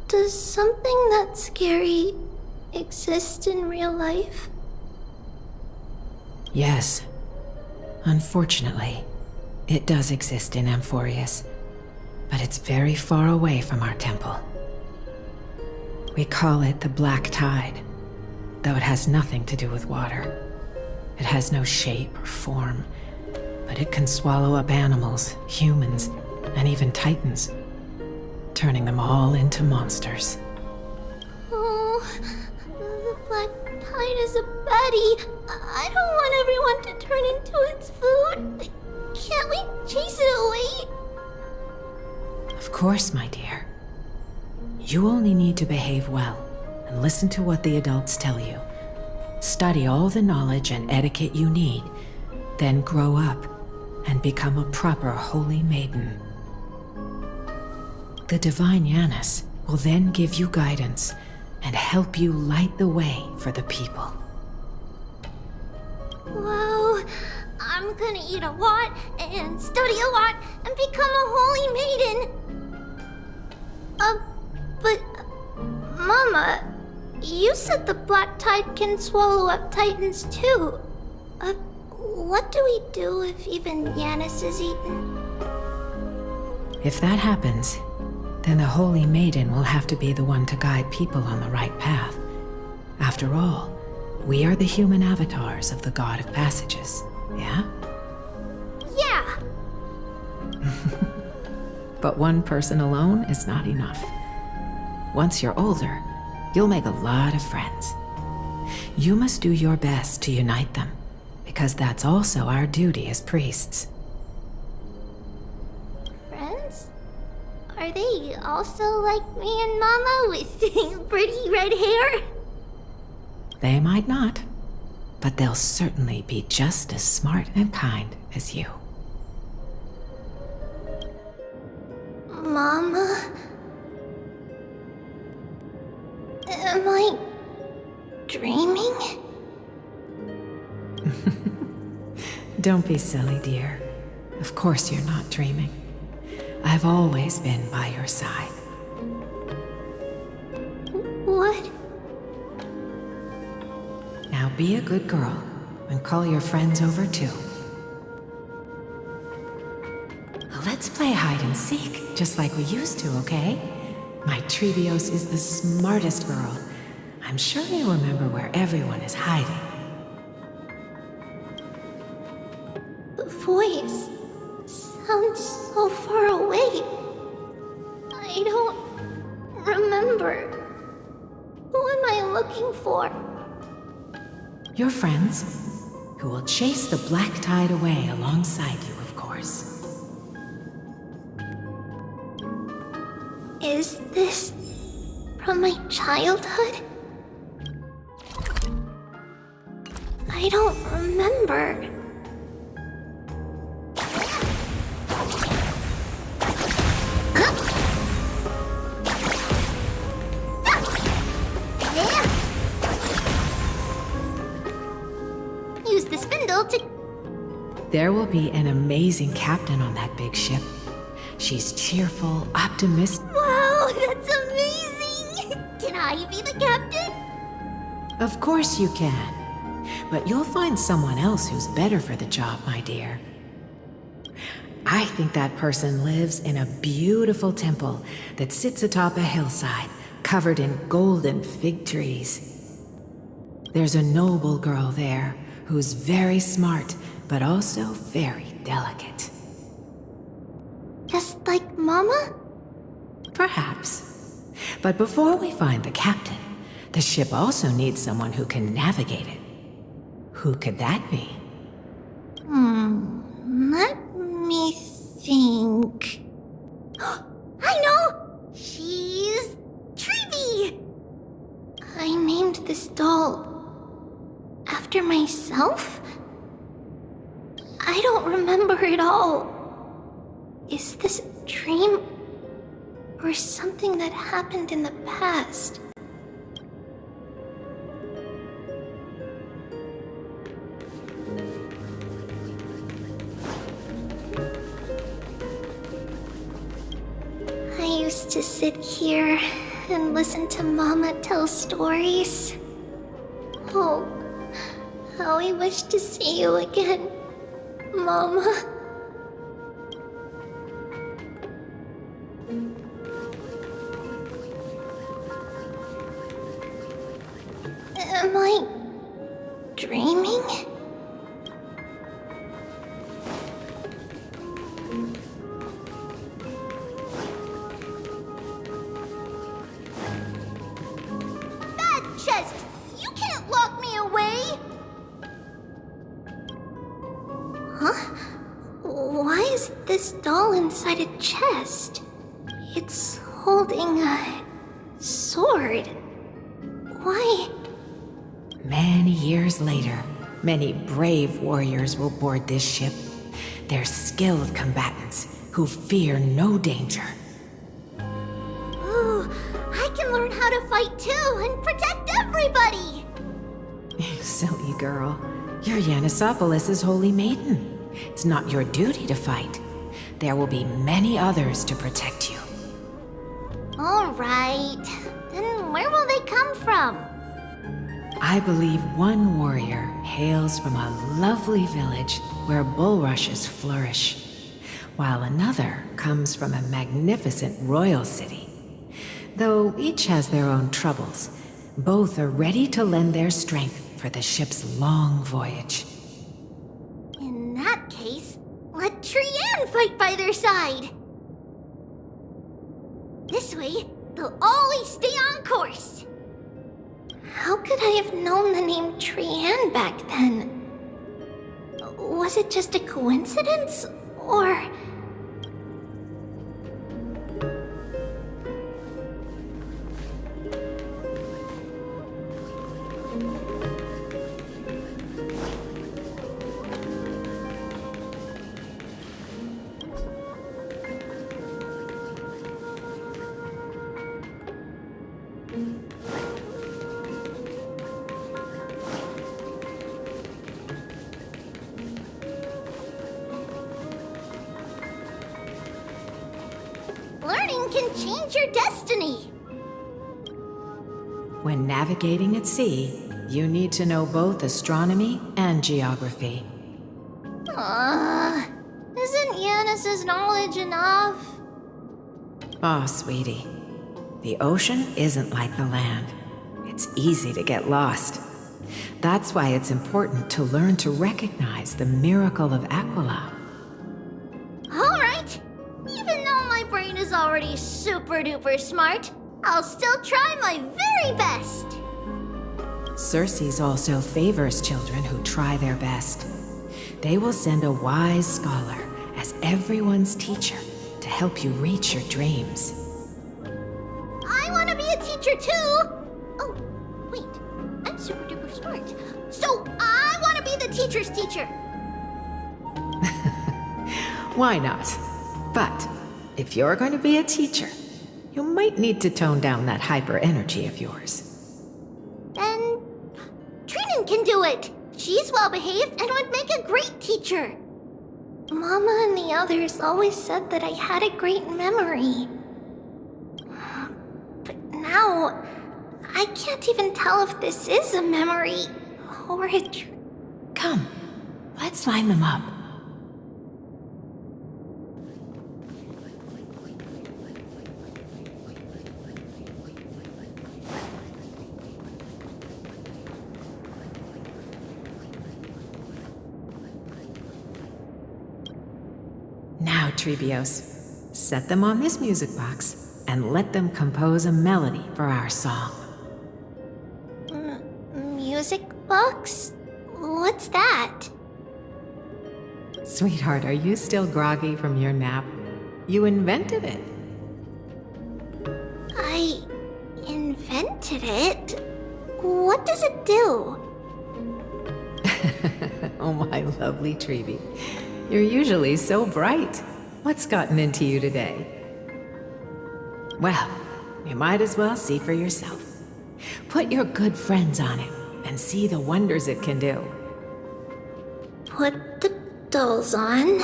Speaker 5: does something that scary exist in real life?
Speaker 17: Yes. Unfortunately, it does exist in Amphorius, but it's very far away from our temple. We call it the Black Tide, though it has nothing to do with water. It has no shape or form, but it can swallow up animals, humans, and even titans, turning them all into monsters.
Speaker 5: Oh, the Black Tide is a baddie. I don't want everyone to turn into its food. Can't we chase it away?
Speaker 17: Of course, my dear. You only need to behave well and listen to what the adults tell you. Study all the knowledge and etiquette you need, then grow up and become a proper holy maiden. The divine Yanis will then give you guidance and help you light the way for the people.
Speaker 5: Wow, I'm gonna eat a lot and study a lot and become a holy maiden. But Mama, you said the Black Tide can swallow up titans too. What do we do if even Yanis is eaten?
Speaker 17: If that happens, then the Holy Maiden will have to be the one to guide people on the right path. After all, we are the human avatars of the God of Passages, yeah?
Speaker 5: Yeah!
Speaker 17: But one person alone is not enough. Once you're older, you'll make a lot of friends. You must do your best to unite them, because that's also our duty as priests.
Speaker 5: Friends? Are they also like me and Mama with pretty red hair?
Speaker 17: They might not, but they'll certainly be just as smart and kind as you.
Speaker 5: Mama? Am I dreaming?
Speaker 17: Don't be silly, dear. Of course you're not dreaming. I've always been by your side.
Speaker 5: What?
Speaker 17: Now be a good girl and call your friends over too. Let's play hide and seek, just like we used to, okay? My Trebios is the smartest girl. I'm sure you remember where everyone is hiding.
Speaker 5: The voice sounds so far away. I don't remember. Who am I looking for?
Speaker 17: Your friends, who will chase the black tide away alongside you, of course.
Speaker 5: Is this from my childhood? I don't remember. Use the spindle to...
Speaker 17: There will be an amazing captain on that big ship. She's cheerful, optimistic.
Speaker 5: Wow, that's amazing! Can I be the captain?
Speaker 17: Of course you can. But you'll find someone else who's better for the job, my dear. I think that person lives in a beautiful temple that sits atop a hillside, covered in golden fig trees. There's a noble girl there who's very smart, but also very delicate.
Speaker 5: Just like Mama?
Speaker 17: Perhaps. But before we find the captain, the ship also needs someone who can navigate it. Who could that be?
Speaker 5: Let me think. I know! She's Treeby! I named this doll after myself? I don't remember it all. Is this a dream? Or something that happened in the past? I used to sit here and listen to Mama tell stories. Oh, how I wish to see you again, Mama. Am I dreaming? Bad chest! You can't lock me away! Huh? Why is this doll inside a chest? It's holding a sword. Why?
Speaker 17: Many years later, many brave warriors will board this ship. They're skilled combatants who fear no danger.
Speaker 5: Ooh, I can learn how to fight too and protect everybody!
Speaker 17: Silly girl. You're Yanisopoulos' holy maiden. It's not your duty to fight. There will be many others to protect you.
Speaker 5: Alright. Then where will they come from?
Speaker 17: I believe one warrior hails from a lovely village where bulrushes flourish, while another comes from a magnificent royal city. Though each has their own troubles, both are ready to lend their strength for the ship's long voyage.
Speaker 5: In that case, let Trianne fight by their side! This way, they'll always stay on course! How could I have known the name Trianne back then? Was it just a coincidence, or... Learning can change your destiny!
Speaker 17: When navigating at sea, you need to know both astronomy and geography.
Speaker 5: Isn't Yanis's knowledge enough?
Speaker 17: Oh, sweetie. The ocean isn't like the land. It's easy to get lost. That's why it's important to learn to recognize the miracle of Aquila.
Speaker 5: Alright! Even though my brain is already super duper smart, I'll still try my very best!
Speaker 17: Circe also favors children who try their best. They will send a wise scholar as everyone's teacher to help you reach your dreams.
Speaker 5: I want to be a teacher too! Oh, wait. I'm super duper smart. So I want to be the teacher's teacher!
Speaker 17: Why not? But if you're going to be a teacher, you might need to tone down that hyper energy of yours.
Speaker 5: Then Trinan can do it! She's well behaved and would make a great teacher. Mama and the others always said that I had a great memory. But now, I can't even tell if this is a memory or a
Speaker 17: Come, let's line them up. Now, Trebios, set them on this music box and let them compose a melody for our song.
Speaker 5: Music box? What's that?
Speaker 17: Sweetheart, are you still groggy from your nap? You invented it.
Speaker 5: I invented it? What does it do?
Speaker 17: Oh, my lovely Trebi. You're usually so bright. What's gotten into you today? Well, you might as well see for yourself. Put your good friends on it and see the wonders it can do.
Speaker 5: Put the dolls on.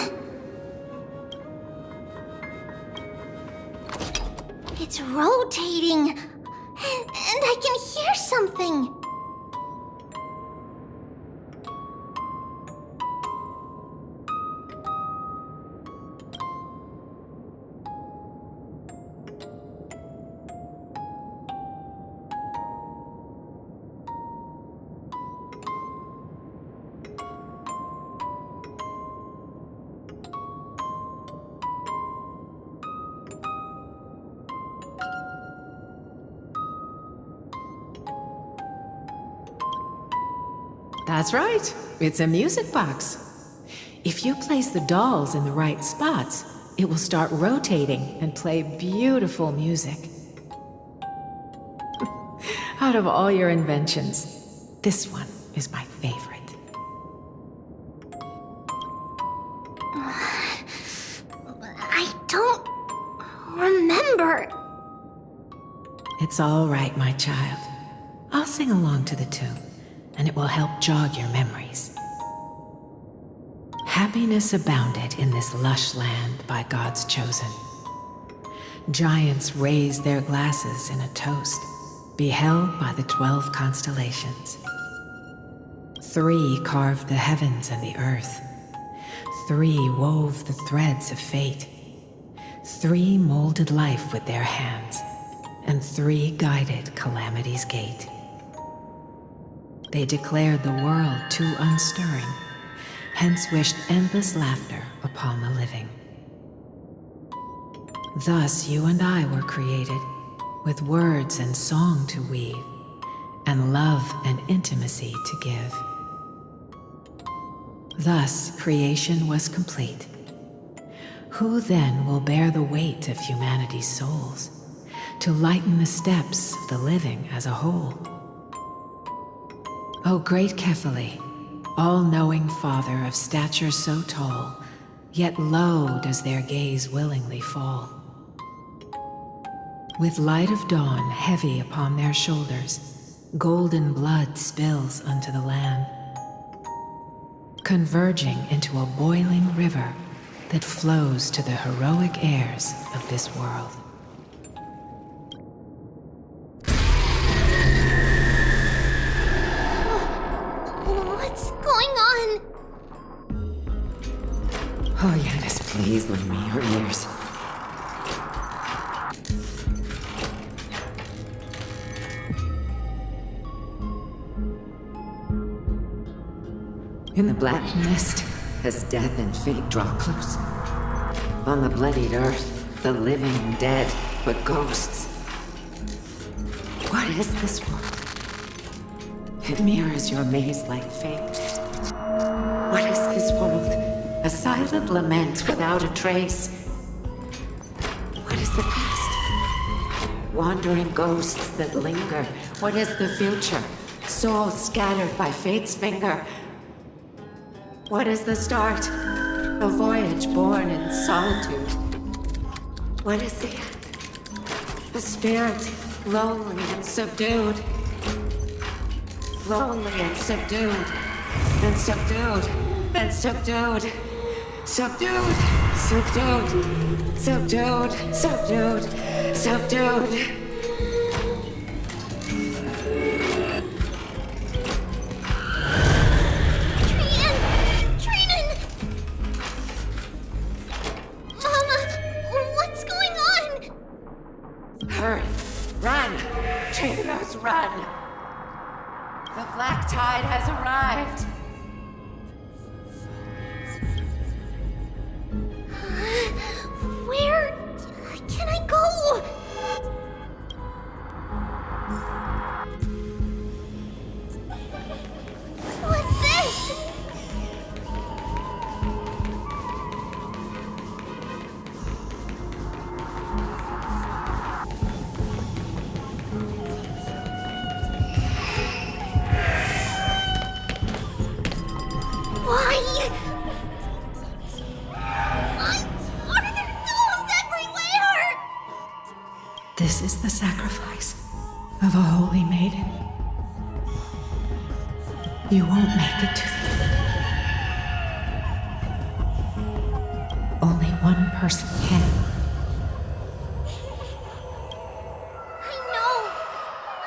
Speaker 5: It's rotating, and I can hear something.
Speaker 17: That's right. It's a music box. If you place the dolls in the right spots, it will start rotating and play beautiful music. Out of all your inventions, this one is my favorite.
Speaker 5: I don't remember.
Speaker 17: It's all right, my child. I'll sing along to the tune, and it will help jog your memories. Happiness abounded in this lush land by God's chosen. Giants raised their glasses in a toast, beheld by the 12 constellations. 3 carved the heavens and the earth. 3 wove the threads of fate. 3 molded life with their hands, and 3 guided calamity's gate. They declared the world too unstirring, hence wished endless laughter upon the living. Thus you and I were created, with words and song to weave, and love and intimacy to give. Thus creation was complete. Who then will bear the weight of humanity's souls, to lighten the steps of the living as a whole? O great Kephale, all-knowing Father of stature so tall, yet low does their gaze willingly fall. With light of dawn heavy upon their shoulders, golden blood spills unto the land, converging into a boiling river that flows to the heroic heirs of this world.
Speaker 5: What's going on?
Speaker 17: Oh, Yanis, please lend me your ears. In the black mist, as death and fate draw close. On the bloodied earth, the living and dead, but ghosts. What is this world? It mirrors your maze-like fate. What is this world? A silent lament without a trace. What is the past? Wandering ghosts that linger. What is the future? Souls scattered by fate's finger. What is the start? A voyage born in solitude. What is the end? A spirit, lonely and subdued. Lonely and subdued. And subdued. And subdued. Subdued. Subdued. Subdued. Subdued. Subdued. Run! The black tide has arrived!
Speaker 5: Where can I go? What's this?
Speaker 17: This is the sacrifice of a holy maiden. You won't make it to the end. Only one person can.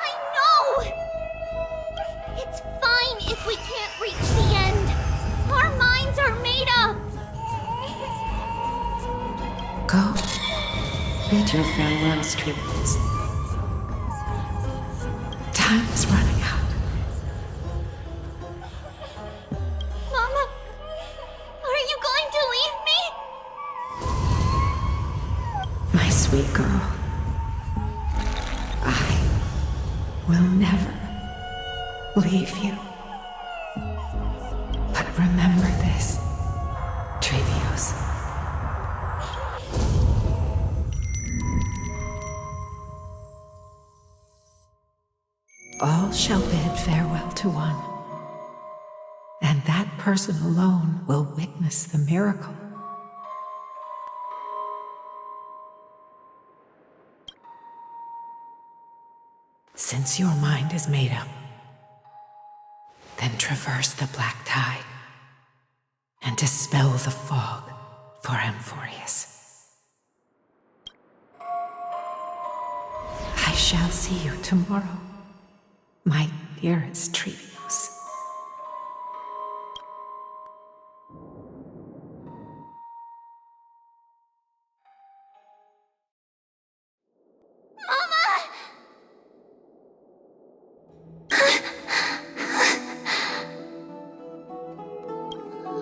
Speaker 5: I know! It's fine if we can't reach the end. Our minds are made up.
Speaker 17: Go. Bid your farewells, tributes. Time is running out.
Speaker 5: Mama, are you going to leave me?
Speaker 17: My sweet girl, I will never leave you. But remember this, Trevios. All shall bid farewell to one, and that person alone will witness the miracle. Since your mind is made up, then traverse the black tide and dispel the fog for Amphorius. I shall see you tomorrow, my dearest Trevios.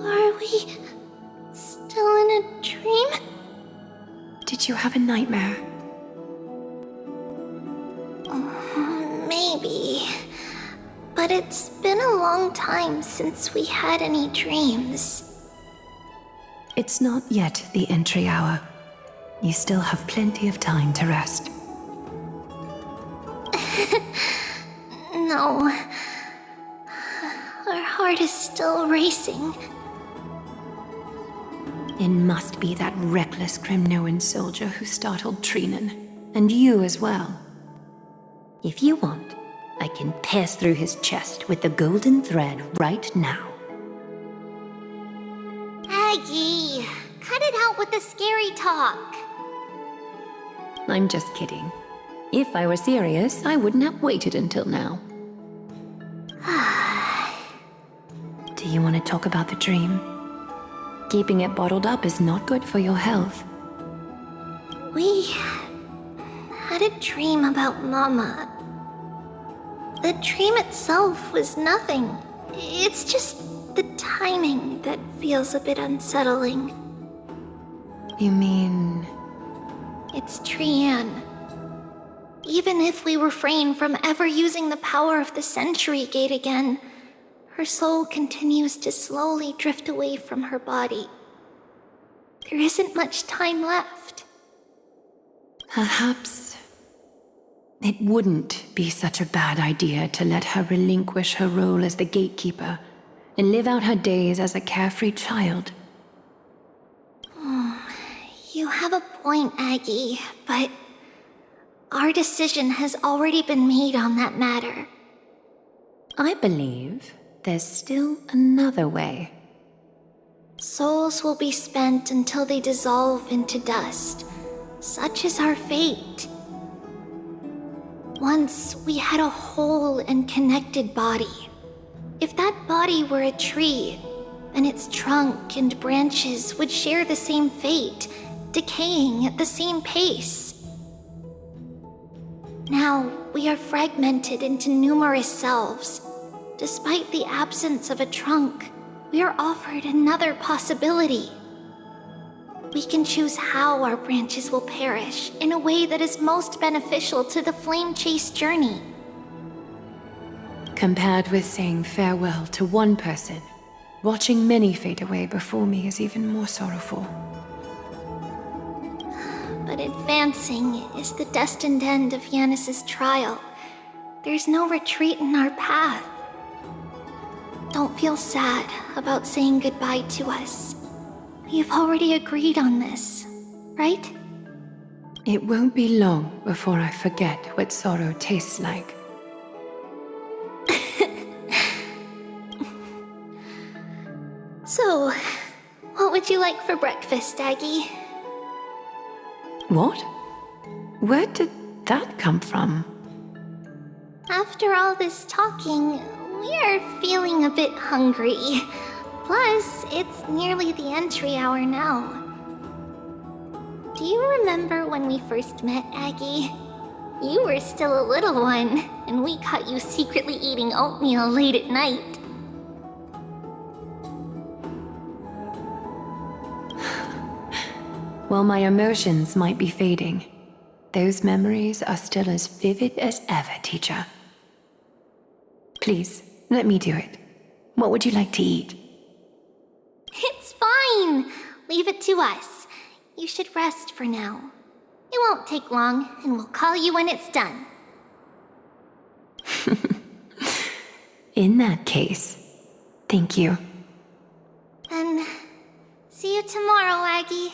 Speaker 5: Are we still in a dream?
Speaker 9: Did you have a nightmare?
Speaker 5: Maybe. But it's been a long time since we had any dreams.
Speaker 9: It's not yet the entry hour. You still have plenty of time to rest.
Speaker 5: No. Our heart is still racing.
Speaker 9: It must be that reckless Kremnoan soldier who startled Trinan. And you as well. If you want, I can pierce through his chest with the golden thread right now.
Speaker 5: Aggie, cut it out with the scary talk.
Speaker 9: I'm just kidding. If I were serious, I wouldn't have waited until now. Do you want to talk about the dream? Keeping it bottled up is not good for your health.
Speaker 5: We had a dream about Mama. The dream itself was nothing. It's just the timing that feels a bit unsettling.
Speaker 9: You mean...
Speaker 5: It's Trianne. Even if we refrain from ever using the power of the Century Gate again, her soul continues to slowly drift away from her body. There isn't much time left.
Speaker 9: Perhaps it wouldn't be such a bad idea to let her relinquish her role as the gatekeeper and live out her days as a carefree child.
Speaker 5: You have a point, Aggie, but our decision has already been made on that matter.
Speaker 9: I believe there's still another way.
Speaker 5: Souls will be spent until they dissolve into dust. Such is our fate. Once we had a whole and connected body. If that body were a tree, then its trunk and branches would share the same fate, decaying at the same pace. Now, we are fragmented into numerous selves. Despite the absence of a trunk, we are offered another possibility. We can choose how our branches will perish in a way that is most beneficial to the flame chase journey.
Speaker 9: Compared with saying farewell to one person, watching many fade away before me is even more sorrowful.
Speaker 5: But advancing is the destined end of Yanis's trial. There's no retreat in our path. Don't feel sad about saying goodbye to us. We've already agreed on this, right?
Speaker 9: It won't be long before I forget what sorrow tastes like.
Speaker 5: So, what would you like for breakfast, Aggie?
Speaker 9: What? Where did that come from?
Speaker 5: After all this talking, we are feeling a bit hungry. Plus, it's nearly the entry hour now. Do you remember when we first met, Aggie? You were still a little one, and we caught you secretly eating oatmeal late at night.
Speaker 9: While my emotions might be fading, those memories are still as vivid as ever, teacher. Please, let me do it. What would you like to eat?
Speaker 5: It's fine! Leave it to us. You should rest for now. It won't take long, and we'll call you when it's done.
Speaker 9: In that case, thank you.
Speaker 5: Then, see you tomorrow, Aggie.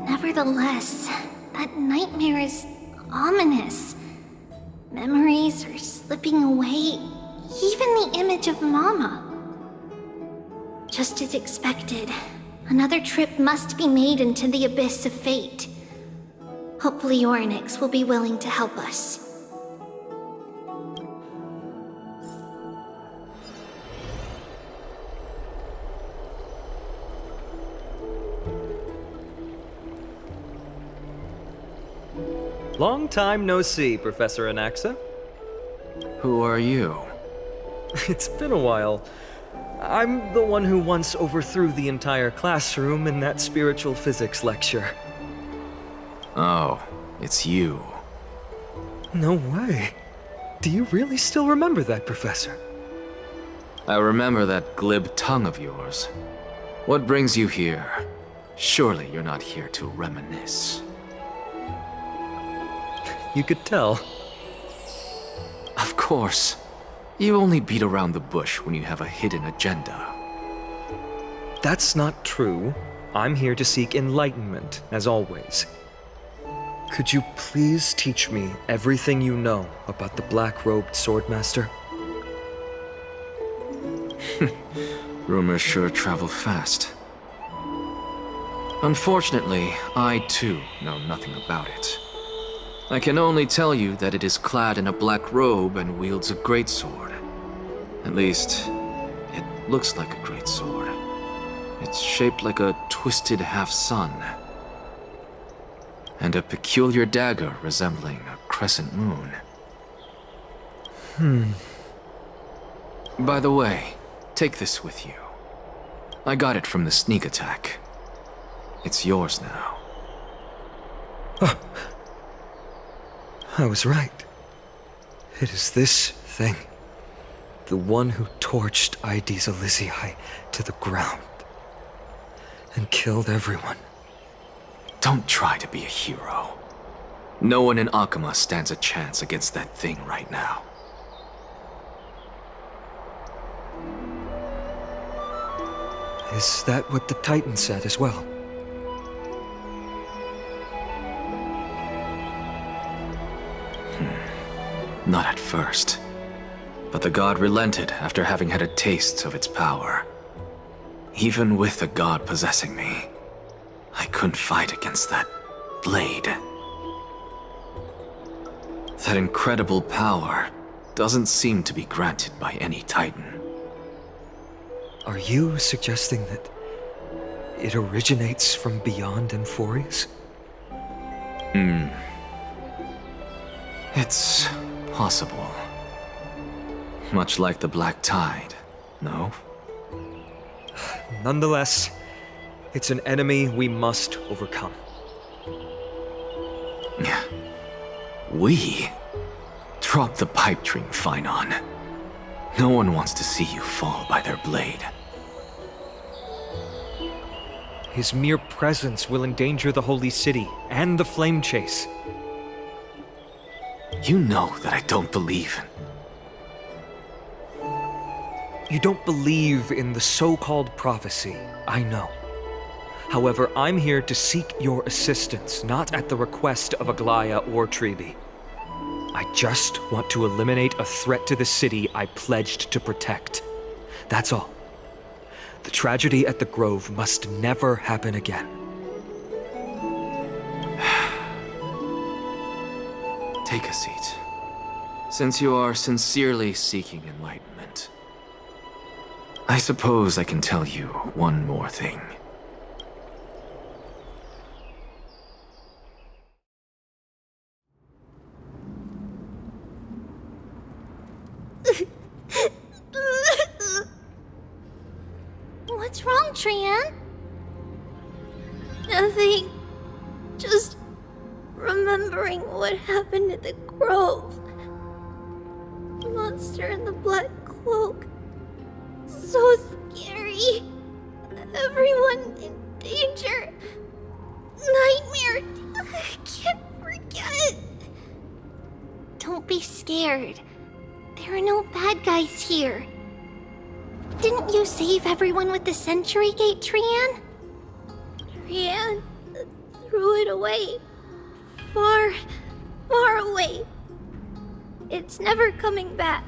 Speaker 5: Nevertheless, that nightmare is ominous. Memories are slipping away, even the image of Mama. Just as expected, another trip must be made into the abyss of fate. Hopefully Orynyx will be willing to help us.
Speaker 11: Long time no see, Professor Anaxa.
Speaker 4: Who are you?
Speaker 11: It's been a while. I'm the one who once overthrew the entire classroom in that spiritual physics lecture.
Speaker 4: Oh, it's you.
Speaker 11: No way. Do you really still remember that, Professor?
Speaker 4: I remember that glib tongue of yours. What brings you here? Surely you're not here to reminisce.
Speaker 11: You could tell.
Speaker 4: Of course. You only beat around the bush when you have a hidden agenda.
Speaker 11: That's not true. I'm here to seek enlightenment, as always. Could you please teach me everything you know about the black-robed swordmaster?
Speaker 4: Rumors sure travel fast. Unfortunately, I too know nothing about it. I can only tell you that it is clad in a black robe and wields a greatsword. At least, it looks like a greatsword. It's shaped like a twisted half-sun. And a peculiar dagger resembling a crescent moon. By the way, take this with you. I got it from the sneak attack. It's yours now.
Speaker 11: Oh. I was right. It is this thing. The one who torched Aedes Elysiae to the ground. And killed everyone.
Speaker 4: Don't try to be a hero. No one in Akama stands a chance against that thing right now.
Speaker 11: Is that what the Titan said as well?
Speaker 4: Not at first. But the god relented after having had a taste of its power. Even with the god possessing me, I couldn't fight against that blade. That incredible power doesn't seem to be granted by any Titan.
Speaker 11: Are you suggesting that it originates from beyond Amphorius?
Speaker 4: It's possible. Much like the Black Tide, no?
Speaker 11: Nonetheless, it's an enemy we must overcome.
Speaker 4: We? Drop the pipe dream, Phainon. No one wants to see you fall by their blade.
Speaker 11: His mere presence will endanger the Holy City and the Flame Chase.
Speaker 4: You know that I don't believe.
Speaker 11: You don't believe in the so-called prophecy, I know. However, I'm here to seek your assistance, not at the request of Aglaya or Treeby. I just want to eliminate a threat to the city I pledged to protect. That's all. The tragedy at the Grove must never happen again.
Speaker 4: Take a seat. Since you are sincerely seeking enlightenment, I suppose I can tell you one more thing.
Speaker 5: What's wrong, Trian? Nothing. Just remembering what happened at the Grove. The monster in the black cloak. So scary. Everyone in danger. Nightmare. I can't forget. Don't be scared. There are no bad guys here. Didn't you save everyone with the Century Gate, Trian? Trian threw it away. Far, far away. It's never coming back.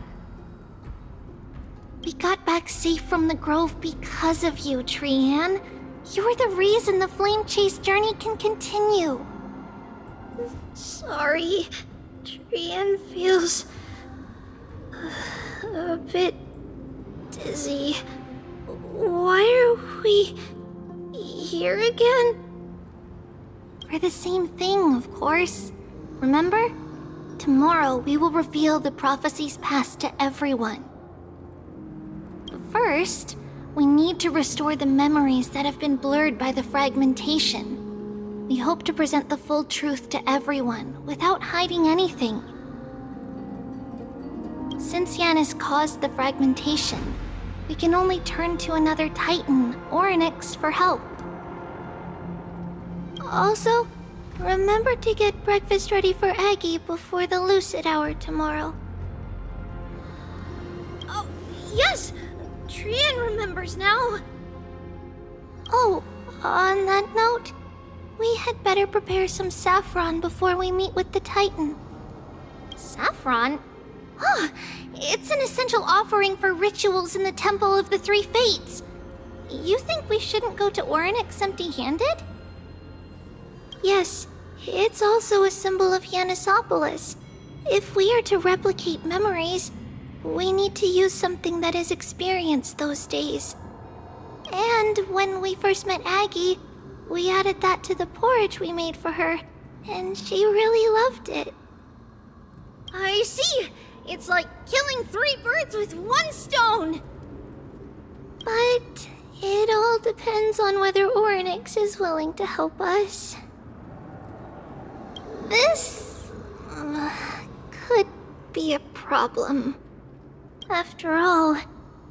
Speaker 5: We got back safe from the Grove because of you, Trian. You're the reason the Flame Chase journey can continue. Sorry. Trian feels a bit dizzy. Why are we here again? For the same thing, of course. Remember? Tomorrow we will reveal the prophecies passed to everyone. But first, we need to restore the memories that have been blurred by the fragmentation. We hope to present the full truth to everyone without hiding anything. Since Yanis caused the fragmentation, we can only turn to another Titan or Onyx for help. Also, remember to get breakfast ready for Aggie before the lucid hour tomorrow. Oh, yes! Trian remembers now. Oh, on that note, we had better prepare some saffron before we meet with the Titan. Saffron? It's an essential offering for rituals in the Temple of the Three Fates. You think we shouldn't go to Orynyx empty-handed? Yes, It's also a symbol of Yanisopolis. If we are to replicate memories, we need to use something that has experienced those days. And when we first met Aggie, we added that to the porridge we made for her, and she really loved it.
Speaker 18: I see! It's like killing 3 birds with 1 stone!
Speaker 5: But it all depends on whether Orynyx is willing to help us. This could be a problem. After all,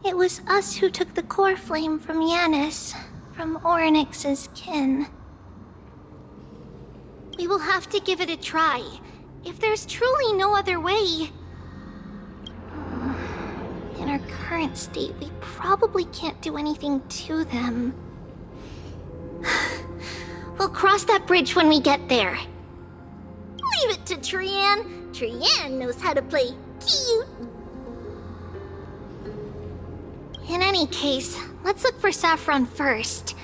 Speaker 5: it was us who took the core flame from Yanis, from Orynyx's kin.
Speaker 18: We will have to give it a try. If there's truly no other way...
Speaker 5: In our current state, we probably can't do anything to them.
Speaker 18: We'll cross that bridge when we get there. Leave it to Trian. Trian knows how to play cute.
Speaker 5: In any case, let's look for Saffron first.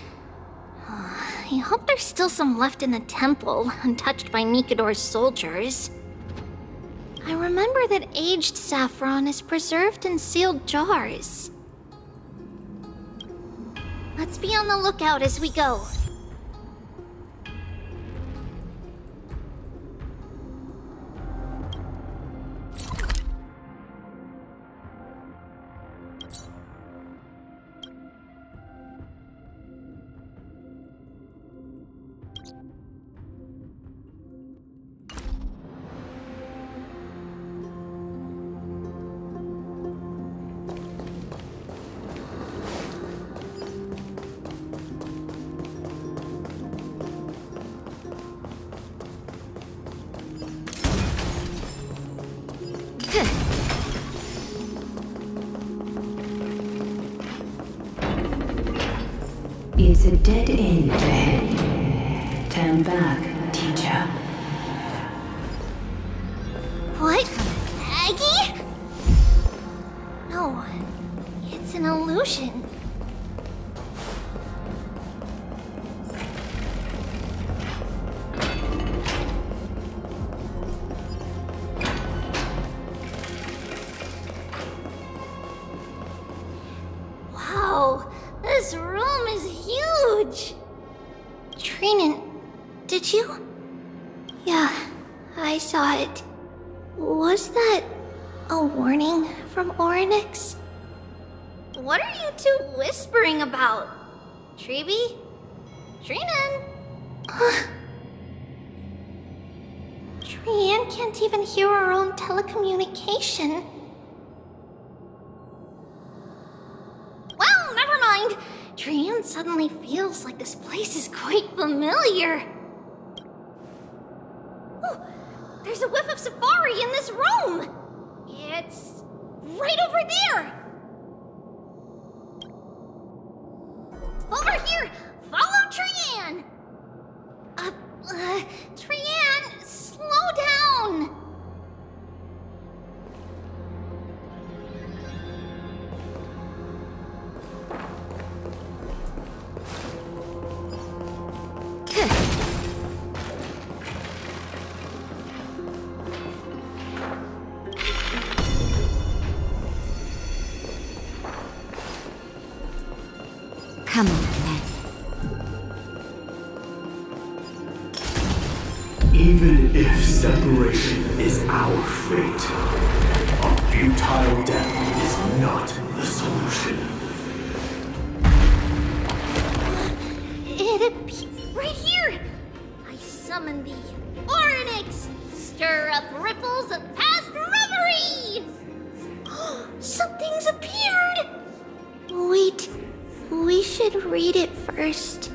Speaker 5: I hope there's still some left in the temple, untouched by Nikador's soldiers. I remember that aged saffron is preserved in sealed jars.
Speaker 18: Let's be on the lookout as we go.
Speaker 9: It's a dead end ahead. Turn back, teacher.
Speaker 5: What? Aggie? No, it's an illusion.
Speaker 18: Wow, this room is huge!
Speaker 5: Trinan, did you? Yeah, I saw it. Was that a warning from Orynyx?
Speaker 18: What are you two whispering about? Treeby? Trinan?
Speaker 5: Trian can't even hear our own telecommunication.
Speaker 18: Well, never mind. Trian suddenly feels like this place is quite familiar. Oh, there's a whiff of safari in this room. It's right over there. Over here! Follow Trian! Trian, slow down!
Speaker 9: Come on, then.
Speaker 15: Even if separation is our fate, a futile death is not the solution.
Speaker 18: Right here! I summon thee, Orynyx! Stir up ripples of past reverie!
Speaker 5: Something's appeared! Wait, we should read it first.